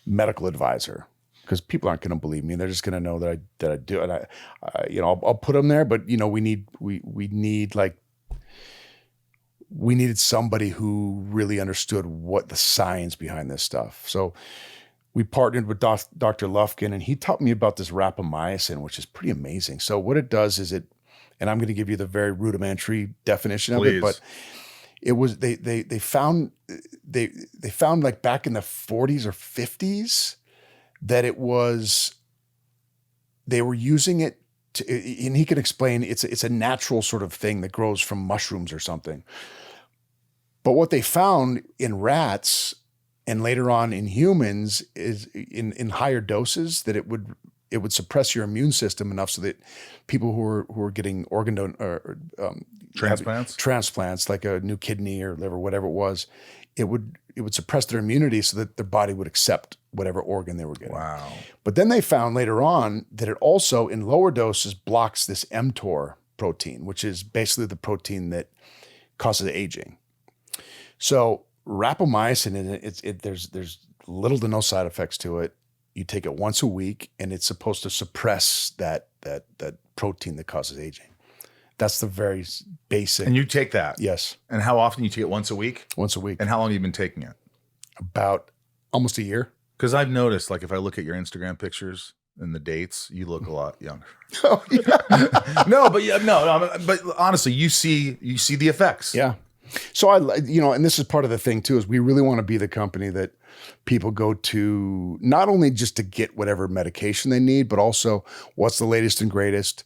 B: medical advisor, because people aren't going to believe me. They're just going to know that I do. And I'll put them there, but you know, we needed somebody who really understood what the science behind this stuff. So we partnered with Dr. Lufkin, and he taught me about this rapamycin, which is pretty amazing. So what it does is and I'm going to give you the very rudimentary definition of it, but it was they found like back in the 40s or 50s that they were using it to, and he can explain it's a natural sort of thing that grows from mushrooms or something. But what they found in rats and later on in humans is in higher doses that it would suppress your immune system enough so that people who are getting transplants, like a new kidney or liver, whatever it was, it would suppress their immunity so that their body would accept whatever organ they were getting.
A: Wow.
B: But then they found later on that it also in lower doses blocks this mTOR protein, which is basically the protein that causes aging. So rapamycin, there's little to no side effects to it. You take it once a week, and it's supposed to suppress that protein that causes aging. That's the very basic.
A: And you take that?
B: Yes.
A: And how often you take it? Once a week?
B: Once a week.
A: And how long have you been taking it?
B: About almost a year.
A: Because I've noticed, like, if I look at your Instagram pictures and the dates, you look a lot younger.
B: Oh, yeah.
A: No, but honestly, you see the effects.
B: Yeah. So and this is part of the thing too, is we really want to be the company that people go to not only just to get whatever medication they need, but also what's the latest and greatest.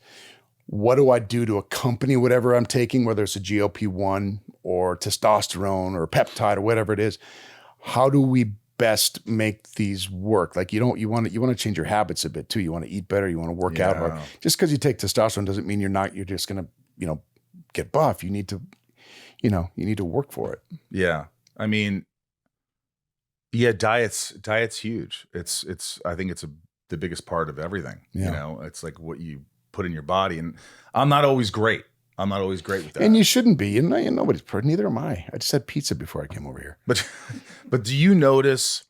B: What do I do to accompany whatever I'm taking, whether it's a GLP-1 or testosterone or peptide or whatever it is? How do we best make these work? Like you want to change your habits a bit too. You want to eat better. You want to work out hard. Just because you take testosterone doesn't mean you're just going to, get buff. You need to, you need to work for it.
A: Yeah. I mean, yeah, diet's huge. I think it's the biggest part of everything.
B: Yeah.
A: It's like what you put in your body. And I'm not always great. With that.
B: And you shouldn't be. Nobody's perfect. Neither am I. I just had pizza before I came over here.
A: But do you notice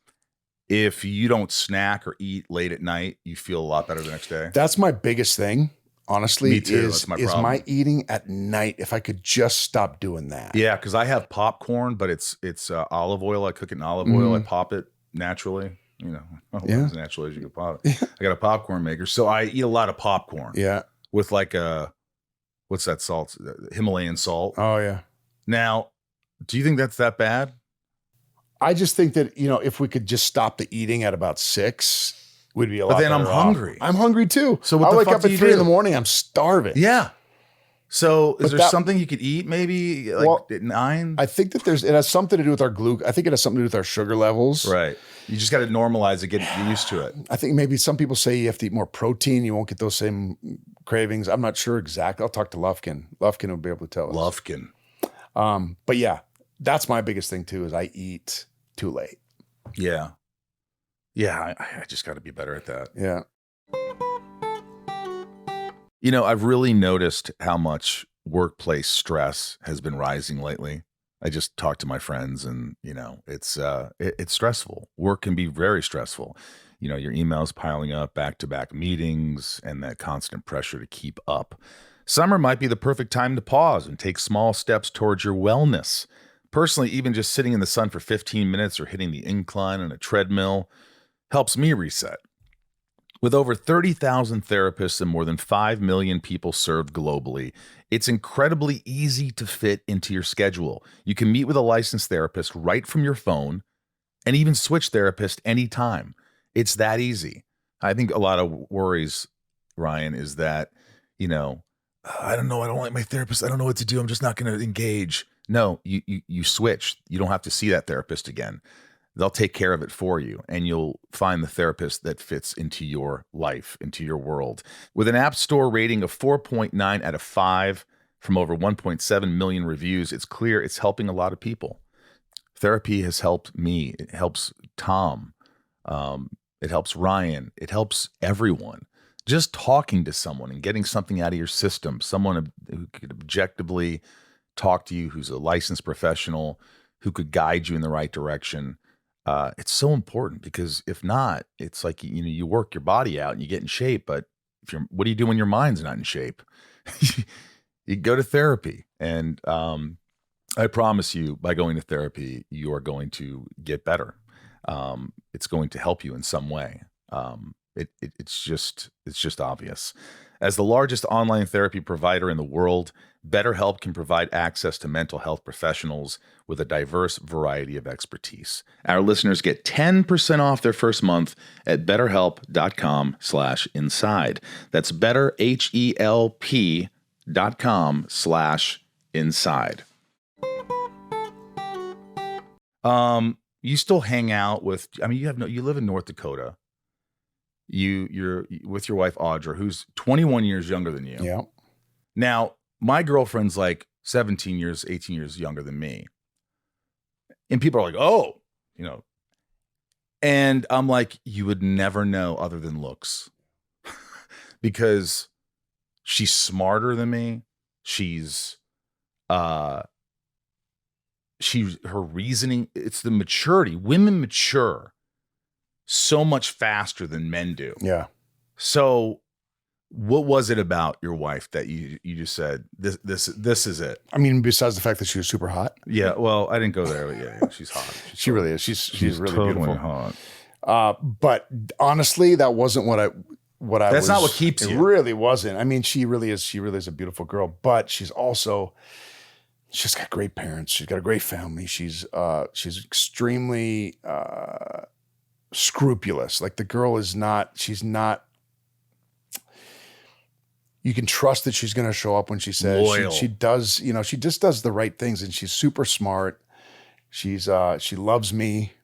A: if you don't snack or eat late at night, you feel a lot better the next day?
B: That's my biggest thing. Honestly,
A: Me too.
B: is
A: That's my problem.
B: my eating at night. If I could just stop doing that.
A: Yeah, because I have popcorn, but it's olive oil. I cook it in olive oil. I pop it naturally. As naturally as you can pop it. I got a popcorn maker, so I eat a lot of popcorn.
B: Yeah,
A: with like what's that salt? Himalayan salt.
B: Oh yeah.
A: Now, do you think that's that bad?
B: I just think that if we could just stop the eating at about 6. We'd be a lot.
A: But then I'm
B: better off.
A: hungry.
B: I'm hungry too.
A: So what
B: I
A: the
B: wake
A: fuck
B: up
A: do
B: at
A: you
B: 3
A: do?
B: in the morning. I'm starving.
A: Yeah. So is
B: But
A: there something you could eat maybe at 9?
B: I think that it has something to do with our I think it has something to do with our sugar levels.
A: Right. You just got to normalize it, get used to it.
B: I think maybe some people say you have to eat more protein. You won't get those same cravings. I'm not sure exactly. I'll talk to Lufkin. Lufkin will be able to tell us.
A: Lufkin.
B: But yeah, that's my biggest thing too, is I eat too late.
A: Yeah. Yeah, I just got to be better at that.
B: Yeah.
A: I've really noticed how much workplace stress has been rising lately. I just talk to my friends, and it's stressful. Work can be very stressful. Your emails piling up, back-to-back meetings, and that constant pressure to keep up. Summer might be the perfect time to pause and take small steps towards your wellness. Personally, even just sitting in the sun for 15 minutes or hitting the incline on a treadmill helps me reset. With over 30,000 therapists and more than 5 million people served globally, it's incredibly easy to fit into your schedule. You can meet with a licensed therapist right from your phone and even switch therapist anytime. It's that easy. I think a lot of worries, Ryan, is that, I don't know. I don't like my therapist. I don't know what to do. I'm just not going to engage. No, you switch. You don't have to see that therapist again. They'll take care of it for you, and you'll find the therapist that fits into your life, into your world. With an App Store rating of 4.9 out of 5 from over 1.7 million reviews, it's clear it's helping a lot of people. Therapy has helped me. It helps Tom. It helps Ryan. It helps everyone. Just talking to someone and getting something out of your system, someone who could objectively talk to you, who's a licensed professional, who could guide you in the right direction. It's so important, because if not, it's like, you work your body out and you get in shape, but what do you do when your mind's not in shape? You go to therapy, and I promise you, by going to therapy, you are going to get better. It's going to help you in some way. It's just obvious. As the largest online therapy provider in the world, BetterHelp can provide access to mental health professionals with a diverse variety of expertise. Our listeners get 10% off their first month at betterhelp.com/inside. That's betterhelp.com/inside. You still hang out with, you live in North Dakota. You're with your wife, Audra, who's 21 years younger than you.
B: Yeah.
A: Now, my girlfriend's like 17 years, 18 years younger than me. And people are like, oh, and I'm like, you would never know other than looks. Because she's smarter than me. Her reasoning, it's the maturity. Women mature so much faster than men do.
B: Yeah.
A: So what was it about your wife that you just said, this is it?
B: I mean, besides the fact that she was super hot.
A: Yeah. Well, I didn't go there, but yeah, she's hot.
B: She really is. She's really
A: totally
B: beautiful.
A: Hot.
B: But honestly, that wasn't what I
A: That's not what keeps you.
B: It really wasn't. I mean, she really is a beautiful girl, but she's got great parents. She's got a great family. She's extremely scrupulous. Like, the girl she's not, you can trust that she's going to show up when she says.
A: Loyal.
B: She does, she just does the right things, and she's super smart. She loves me.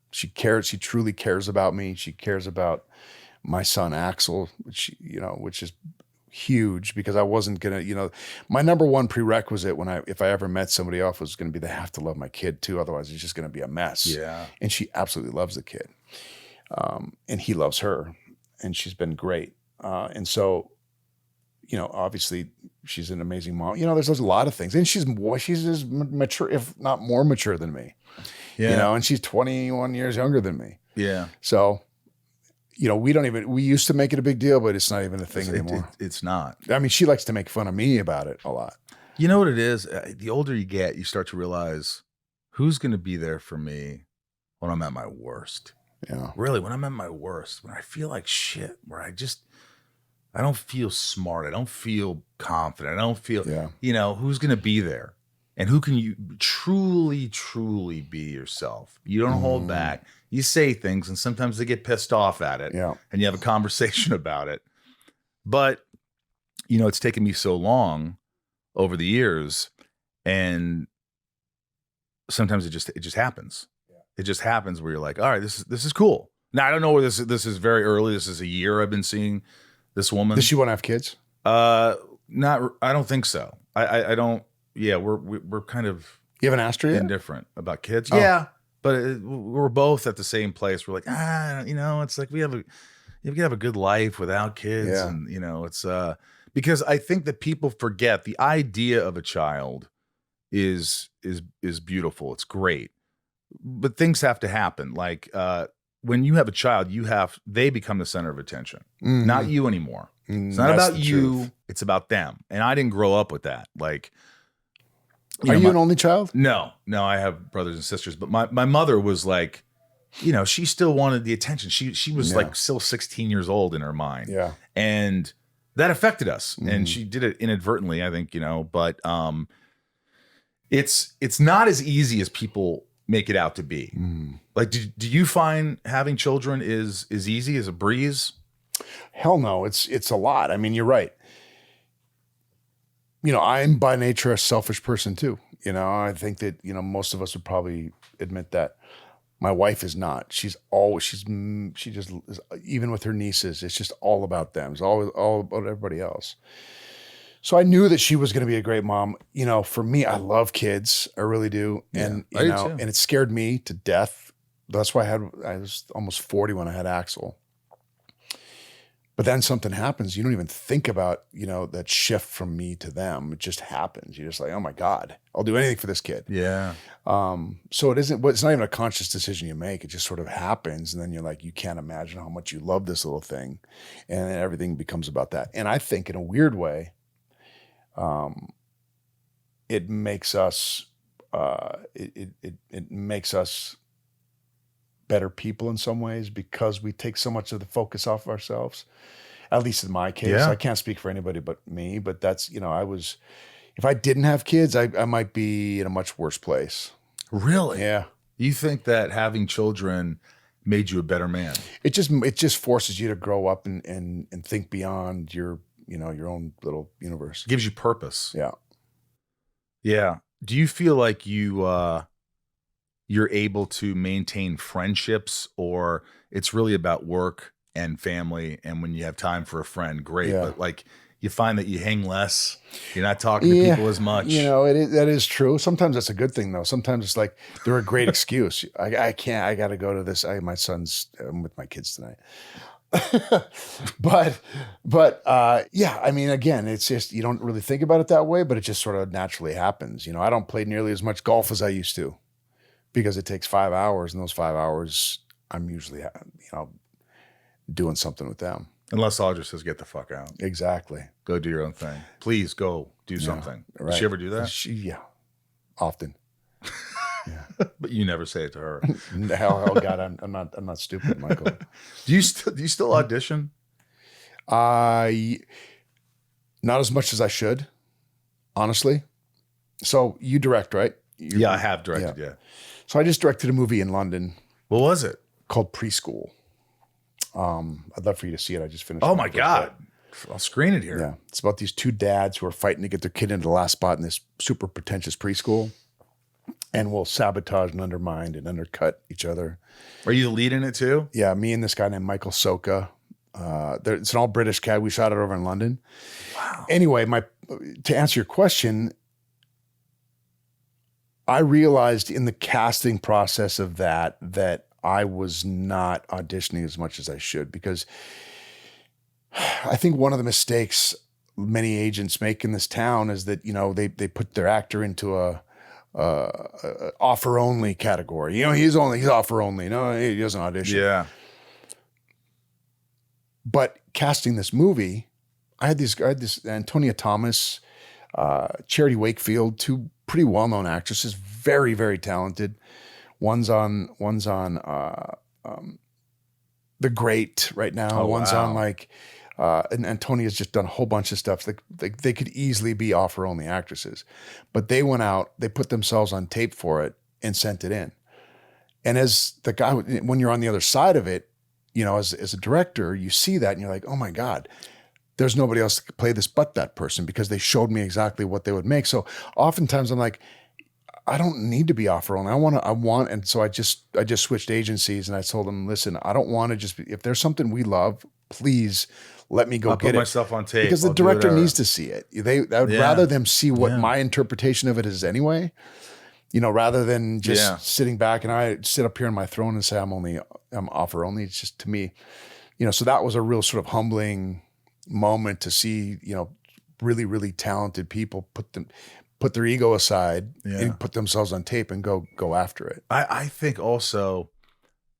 B: She cares. She truly cares about me. She cares about my son, Axel, which is huge, because I wasn't going to, my number one prerequisite if I ever met somebody else was going to be, they have to love my kid too. Otherwise it's just going to be a mess.
A: Yeah.
B: And she absolutely loves the kid. And he loves her, and she's been great. And so, obviously she's an amazing mom. There's a lot of things, and she's as mature, if not more mature than me.
A: Yeah.
B: And she's 21 years younger than me.
A: Yeah.
B: So, we used to make it a big deal, but it's not even a thing anymore.
A: It's not.
B: I mean, she likes to make fun of me about it a lot.
A: You know what it is? The older you get, you start to realize who's going to be there for me when I'm at my worst.
B: Yeah.
A: Really, when I'm at my worst, when I feel like shit, where I don't feel smart. I don't feel confident. I don't feel, who's going to be there? And who can you truly, truly be yourself? You don't hold back. You say things, and sometimes they get pissed off at it.
B: Yeah.
A: And you have a conversation about it. But, it's taken me so long over the years, and sometimes it just happens. Yeah. It just happens where you're like, all right, this is cool. Now, I don't know where this is very early. This is a year I've been seeing this woman.
B: Does she want to have kids?
A: I don't think so. I don't. Yeah, we're kind of.
B: You haven't asked her yet?
A: Indifferent about kids.
B: Oh.
A: Yeah, but we're both at the same place. We're like, it's like we have a good life without kids,
B: Yeah.
A: and it's because I think that people forget the idea of a child is beautiful. It's great. But things have to happen. Like when you have a child, they become the center of attention, not you anymore. It's not about you. Truth. It's about them. And I didn't grow up with that. Like,
B: are you an only child?
A: No, I have brothers and sisters, but my mother was like, she still wanted the attention. She was like still 16 years old in her mind.
B: Yeah.
A: And that affected us. And she did it inadvertently, I think, but it's not as easy as people make it out to be. Like, do you find having children is easy as a breeze?
B: Hell no. It's a lot. I mean, you're right. I'm by nature a selfish person too. I think that, most of us would probably admit that. My wife is not. She just, even with her nieces, it's just all about them. It's all about everybody else. So I knew that she was going to be a great mom. For me, I love kids. I really do. And, and it scared me to death. That's why I was almost 40 when I had Axel. But then something happens. You don't even think about, that shift from me to them. It just happens. You're just like, oh my God, I'll do anything for this kid.
A: Yeah.
B: So it's not even a conscious decision you make. It just sort of happens. And then you're like, you can't imagine how much you love this little thing. And then everything becomes about that. And I think in a weird way, it makes us, it makes us better people in some ways because we take so much of the focus off of ourselves. At least in my case, I can't speak for anybody but me, but that's, if I didn't have kids, I might be in a much worse place.
A: Really?
B: Yeah.
A: You think that having children made you a better man?
B: It just forces you to grow up and think beyond your own little universe.
A: Gives you purpose.
B: Yeah.
A: Yeah. Do you feel like you're able to maintain friendships, or it's really about work and family, and when you have time for a friend, great. Yeah. But like you find that you hang less, you're not talking to people as much.
B: That is true. Sometimes that's a good thing though. Sometimes it's like they're a great excuse. I got to go to this. I'm with my kids tonight. but yeah, I mean, again, it's just, you don't really think about it that way, but it just sort of naturally happens. I don't play nearly as much golf as I used to because it takes 5 hours, and those 5 hours I'm usually, doing something with them.
A: Unless Audra says, get the fuck out.
B: Exactly.
A: Go do your own thing. Please go do something.
B: Right.
A: Does she ever do that?
B: Yeah. Often. Yeah.
A: But you never say it to her.
B: Oh God, I'm not stupid, Michael.
A: Do you still audition?
B: Not as much as I should, honestly. So you direct, right?
A: Yeah, I have directed, yeah.
B: So I just directed a movie in London.
A: What was it?
B: Called Preschool. I'd love for you to see it. I just finished.
A: Oh my God. I'll screen it here.
B: Yeah. It's about these two dads who are fighting to get their kid into the last spot in this super pretentious preschool, and will sabotage and undermine and undercut each other.
A: Are you the lead in it too?
B: Yeah. Me and this guy named Michael Soka. It's an all British cast. We shot it over in London.
A: Wow.
B: Anyway, to answer your question, I realized in the casting process of that I was not auditioning as much as I should, because I think one of the mistakes many agents make in this town is that, they put their actor into a offer only category. He's offer only. No, he doesn't audition.
A: Yeah.
B: But casting this movie, I had this Antonia Thomas, Charity Wakefield, two pretty well-known actresses, very, very talented. One's on The Great right now. One's on and Antonia's just done a whole bunch of stuff. They could easily be offer-only actresses, but they went out, they put themselves on tape for it and sent it in. And as the guy, when you're on the other side of it, as a director, you see that and you're like, oh my God, there's nobody else that could play this but that person, because they showed me exactly what they would make. So oftentimes I'm like, I don't need to be offer only. And so I just switched agencies, and I told them, listen, I don't want to just be, if there's something we love, please let me go get it.
A: I'll put myself on tape.
B: Because the director needs to see it. I would rather them see what my interpretation of it is anyway, rather than just sitting back and I sit up here on my throne and say, I'm offer only. It's just, to me, so that was a real sort of humbling moment to see, really, really talented people put their ego aside and put themselves on tape and go after it.
A: I think also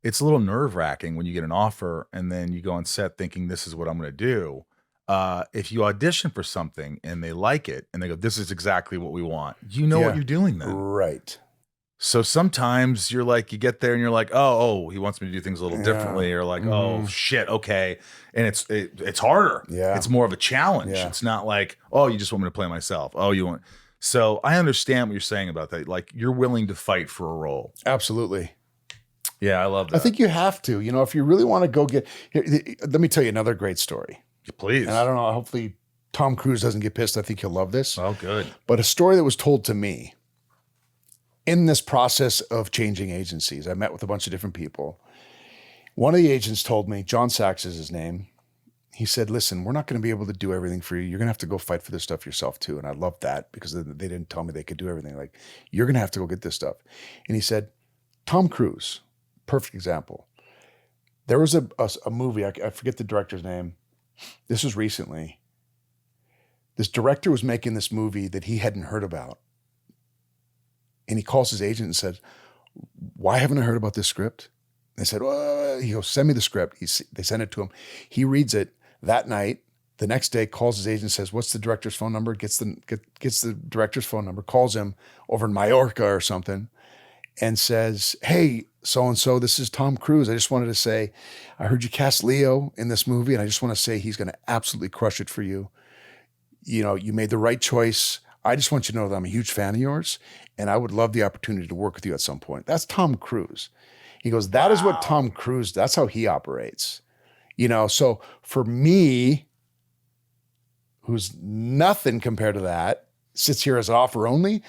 A: it's a little nerve-wracking when you get an offer and then you go on set thinking this is what I'm going to do. If you audition for something and they like it and they go, this is exactly what we want, you know what you're doing then.
B: Right.
A: So sometimes you're like, you get there and you're like, oh, he wants me to do things a little differently, or like, oh shit, okay. And it's harder.
B: Yeah.
A: It's more of a challenge.
B: Yeah.
A: It's not like, oh, you just want me to play myself. Oh, you want. So I understand what you're saying about that. Like, you're willing to fight for a role.
B: Absolutely.
A: Yeah, I love that.
B: I think you have to, if you really want to go get, here, let me tell you another great story.
A: Please.
B: And I don't know, hopefully Tom Cruise doesn't get pissed. I think he'll love this.
A: Oh, good.
B: But a story that was told to me in this process of changing agencies. I met with a bunch of different people. One of the agents told me, John Sachs is his name. He said, listen, we're not going to be able to do everything for you. You're going to have to go fight for this stuff yourself too. And I love that because they didn't tell me they could do everything. Like, you're going to have to go get this stuff. And he said, Tom Cruise, perfect example. There was a movie, I forget the director's name. This was recently. This director was making this movie that he hadn't heard about. And he calls his agent and says, why haven't I heard about this script? They said, well, he goes, send me the script. They send it to him. He reads it that night. The next day, calls his agent, says, what's the director's phone number? Gets the director's phone number, calls him over in Mallorca or something, and says, hey, so-and-so, this is Tom Cruise. I just wanted to say, I heard you cast Leo in this movie, and I just want to say he's going to absolutely crush it for you. You made the right choice. I just want you to know that I'm a huge fan of yours, and I would love the opportunity to work with you at some point. That's Tom Cruise. He goes, that is what Tom Cruise, that's how he operates. So for me, who's nothing compared to that, sits here as an offer only,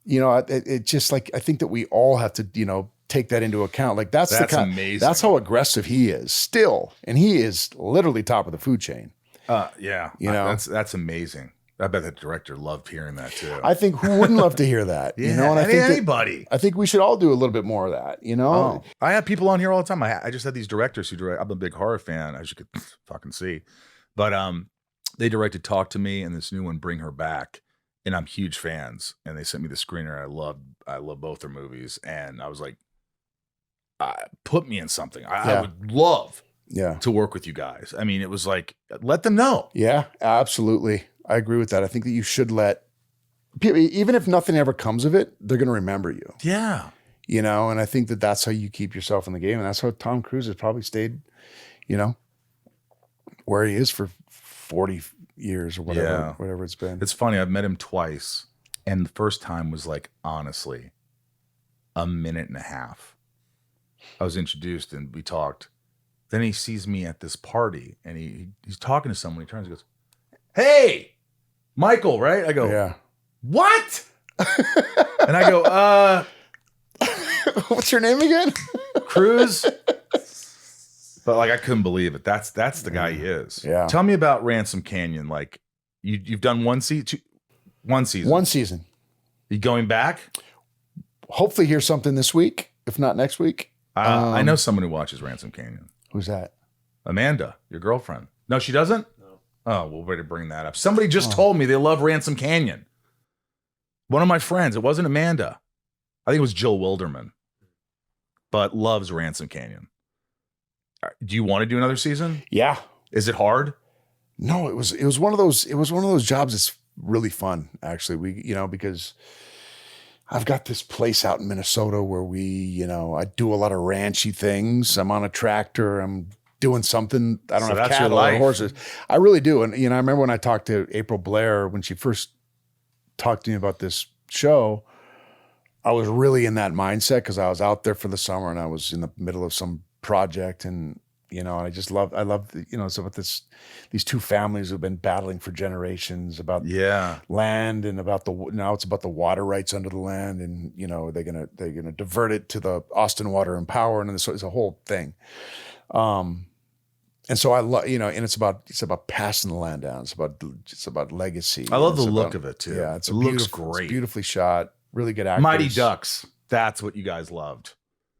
B: it just like, I think that we all have to, take that into account. Like that's
A: amazing.
B: That's how aggressive he is still. And he is literally top of the food chain.
A: Yeah. That's amazing. I bet the director loved hearing that too.
B: I think who wouldn't love to hear that?
A: And
B: I think
A: anybody.
B: I think we should all do a little bit more of that.
A: Oh, I have people on here all the time. I just had these directors who direct. I'm a big horror fan, as you could fucking see, but they directed Talk to Me and this new one, Bring Her Back, and I'm huge fans. And they sent me the screener. I love both their movies, and I was like, put me in something. I would love to work with you guys. I mean, it was like, let them know.
B: Yeah, absolutely. I agree with that. I think that you should let people, even if nothing ever comes of it, they're going to remember you.
A: Yeah.
B: And I think that that's how you keep yourself in the game. And that's how Tom Cruise has probably stayed, where he is for 40 years or whatever it's been.
A: It's funny. I've met him twice. And the first time was like, honestly, a minute and a half. I was introduced and we talked. Then he sees me at this party and he's talking to someone. He turns and goes, hey, Michael, right? I go,
B: yeah.
A: What? And I go,
B: what's your name again?
A: Cruz. But like, I couldn't believe it. That's the guy he is.
B: Yeah.
A: Tell me about Ransom Canyon. Like, you've done one season.
B: One season.
A: You going back?
B: Hopefully hear something this week, if not next week.
A: I know someone who watches Ransom Canyon.
B: Who's that?
A: Amanda, your girlfriend. No, she doesn't? No. Oh, we'll better bring that up. Somebody just told me they love Ransom Canyon. One of my friends, it wasn't Amanda. I think it was Jill Wilderman, but loves Ransom Canyon. Do you want to do another season?
B: Yeah.
A: Is it hard?
B: No, it was one of those jobs that's really fun, actually. Because I've got this place out in Minnesota where I do a lot of ranchy things. I'm on a tractor. I'm doing something. I don't have cattle or horses. I really do. And, I remember when I talked to April Blair, when she first talked to me about this show, I was really in that mindset because I was out there for the summer and I was in the middle of some project. And, I love it's about these two families who've been battling for generations about land and now it's about the water rights under the land. And, they're going to divert it to the Austin Water and Power. And it's a whole thing. And so I love, and it's about passing the land down. It's about legacy.
A: I love the look of it too.
B: Yeah.
A: It looks great.
B: It's beautifully shot. Really good actors.
A: Mighty Ducks. That's what you guys loved.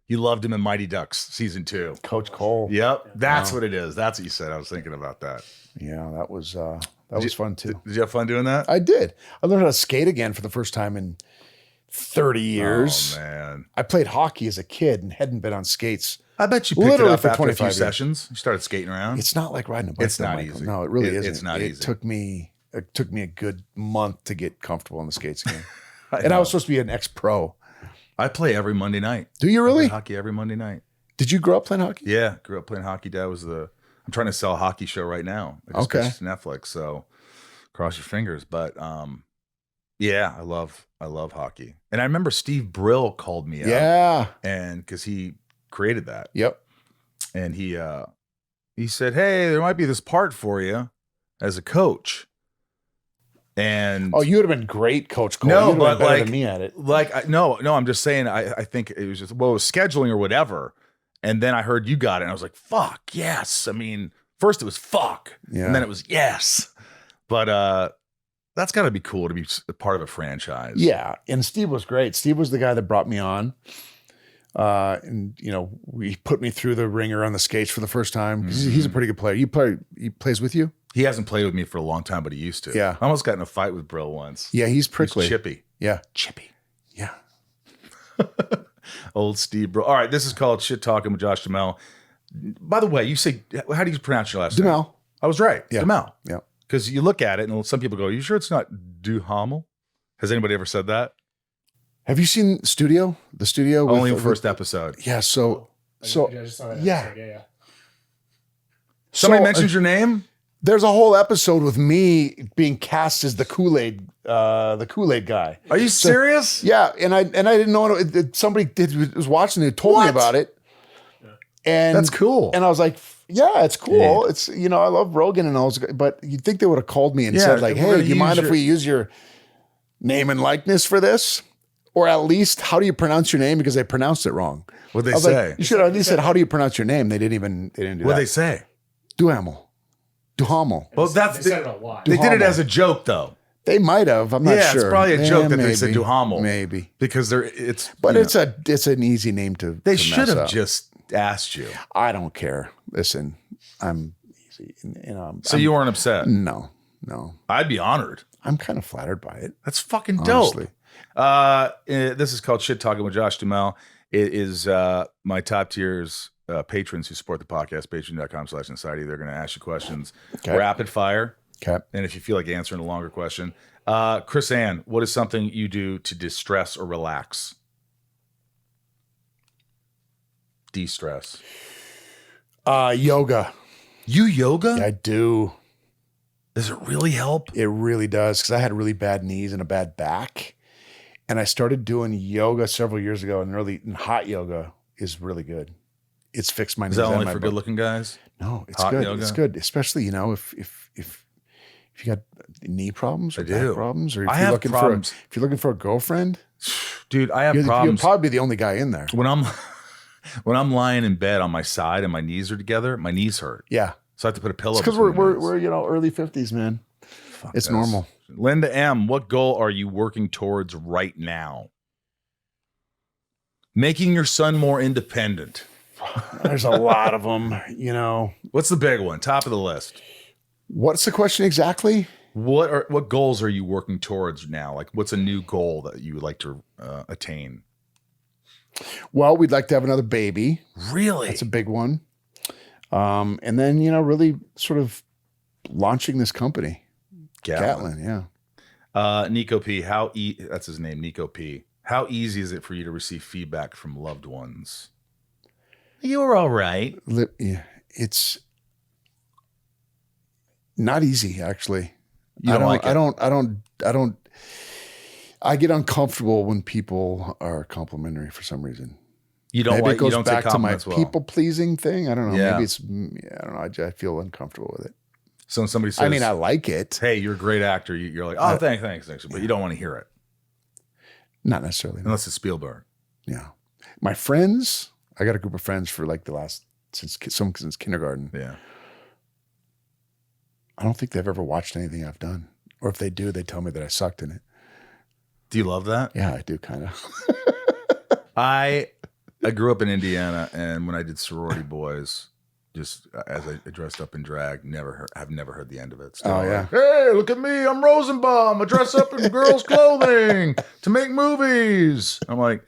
A: You loved him in Mighty Ducks season 2.
B: Coach Cole.
A: Yep. That's what it is. That's what you said. I was thinking about that.
B: Yeah. That was That was fun too.
A: Did you have fun doing that?
B: I did. I learned how to skate again for the first time in 30 years.
A: Oh man.
B: I played hockey as a kid and hadn't been on skates.
A: I bet you picked
B: Literally
A: it up
B: for
A: after a
B: 25
A: few
B: years.
A: sessions. You started skating around.
B: It's not like riding a bike.
A: It's
B: though,
A: not
B: Michael.
A: easy.
B: No, it really isn't.
A: It's not easy.
B: It took me a good month to get comfortable on the skates again.
A: I
B: And I was supposed to be an ex-pro.
A: I play every Monday night.
B: Do you
A: I
B: really?
A: play hockey every Monday night.
B: Did you grow up playing hockey?
A: Yeah, grew up playing hockey. Dad was I'm trying to sell a hockey show right now. I just pitched to Netflix, so cross your fingers. But yeah, I love hockey. And I remember Steve Brill called me up.
B: Yeah.
A: And because he created that.
B: Yep.
A: And he said, "Hey, there might be this part for you as a coach." And
B: Oh, you would have been great, Coach Cole.
A: No,
B: you would have
A: but
B: been better
A: like
B: than me at it.
A: No, I'm just saying. I think it was just it was scheduling or whatever. And then I heard you got it, and I was like, "Fuck yes!" I mean, first it was fuck, and then it was yes. But that's got to be cool to be a part of a franchise.
B: Yeah, and Steve was great. Steve was the guy that brought me on. And he put me through the ringer on the skates for the first time. He's a pretty good player. He plays with you?
A: He hasn't played with me for a long time, but he used to.
B: Yeah.
A: I almost got in a fight with Brill once.
B: Yeah, he's prickly.
A: He's chippy.
B: Yeah.
A: Chippy.
B: Yeah.
A: Old Steve Brill. All right, this is called Shit Talking with Josh Duhamel. By the way, you say, how do you pronounce your last name?
B: Duhamel.
A: I was right.
B: Yeah.
A: Duhamel.
B: Yeah.
A: Because you look at it and some people go, "You sure it's not Duhamel?" Has anybody ever said that?
B: Have you seen Studio? The Studio?
A: Only the first episode.
B: Yeah, so
E: I just saw that
B: yeah.
E: episode. Yeah.
A: Somebody
B: So,
A: mentions your name?
B: there's a whole episode with me being cast as the Kool-Aid guy.
A: Are you serious?
B: Yeah, and I didn't know somebody was watching it, told me
A: What?
B: about it. And
A: That's cool.
B: And I was like, yeah, it's cool.
A: Yeah.
B: It's, I love Rogan and all those, but you'd think they would have called me and
A: Yeah,
B: said like,
A: we're
B: hey,
A: gonna
B: do you mind
A: use
B: if we use your name and likeness for this? Or at least, how do you pronounce your name? Because they pronounced it wrong.
A: What'd
B: I
A: they
B: was
A: say?
B: like, you should have at least said, how do you pronounce your name? They didn't do
A: What'd
B: that.
A: they say?
B: Duhamel.
A: Well,
E: They
A: that's
E: said it a lot.
A: they did it
B: Duhamel.
A: as a joke, though.
B: They might have. I'm not
A: Yeah,
B: sure.
A: it's probably a joke that they said
B: maybe.
A: Duhamel.
B: Maybe.
A: Because it's
B: But
A: you
B: it's an easy name to
A: they
B: to
A: should
B: mess
A: have
B: up.
A: just asked you.
B: I don't care. Listen, I'm easy.
A: So you weren't upset.
B: No.
A: I'd be honored.
B: I'm kind of flattered by it.
A: That's fucking dope.
B: Honestly.
A: This is called Shit Talking with Josh Duhamel. It is my top tiers patrons who support the podcast, patreon.com/Insighty. They're going to ask you questions, rapid fire.
B: Okay.
A: And if you feel like answering a longer question, Chris Ann, what is something you do to distress or relax? De-stress.
B: Yoga.
A: You yoga?
B: I do.
A: Does it really help?
B: It really does, because I had really bad knees and a bad back. And I started doing yoga several years ago, and hot yoga is really good. It's fixed my knees.
A: Is that
B: and
A: only
B: my
A: for
B: back.
A: good-looking guys?
B: No, it's
A: Hot
B: good.
A: yoga?
B: It's good, especially if you got knee problems or
A: I do.
B: back problems, or if
A: I
B: you're
A: have
B: looking
A: problems.
B: if you're looking for a girlfriend,
A: Dude, I have
B: you'll
A: problems.
B: probably be the only guy in there.
A: When I'm lying in bed on my side and my knees are together, my knees hurt.
B: Yeah,
A: So I have to put a pillow.
B: it's because
A: between my
B: we're
A: knees.
B: early 50s, man.
A: Fuck
B: It's
A: this.
B: normal.
A: Linda M, what goal are you working towards right now? Making your son more independent.
B: There's a lot of them.
A: What's the big one? Top of the list.
B: What's the question exactly?
A: What goals are you working towards now? Like, what's a new goal that you would like to attain?
B: Well, we'd like to have another baby.
A: Really?
B: That's a big one. And then, really sort of launching this company. Gatlan, yeah.
A: Niko P, that's his name, Niko P. How easy is it for you to receive feedback from loved ones? You were all right.
B: Yeah, it's not easy, actually.
A: You don't like it?
B: I get uncomfortable when people are complimentary for some reason.
A: You don't
B: Maybe
A: like.
B: it goes
A: you don't take
B: back to my
A: compliments well.
B: people pleasing thing. I don't know.
A: Yeah.
B: Maybe it's, I don't know. I feel uncomfortable with it.
A: So when somebody says,
B: I mean, I like it.
A: "Hey, you're a great actor," you're like, "Oh, thanks," but you don't want to hear it
B: Not necessarily.
A: unless it's Spielberg.
B: Yeah. My friends, I got a group of friends for like since kindergarten.
A: Yeah.
B: I don't think they've ever watched anything I've done. Or if they do, they tell me that I sucked in it.
A: Do you love that?
B: Yeah, I do kind of.
A: I grew up in Indiana, and when I did sorority boys, just as I dressed up in drag, I've never heard the end of it.
B: Oh,
A: Still,
B: yeah.
A: like, hey, look at me, I'm Rosenbaum. I dress up in girls' clothing to make movies. I'm like,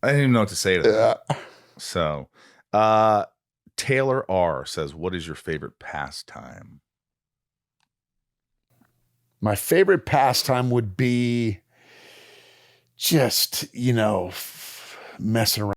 A: I didn't even know what to say to that.
B: Yeah.
A: So, Taylor R says, "What is your favorite pastime?"
B: My favorite pastime would be just, messing around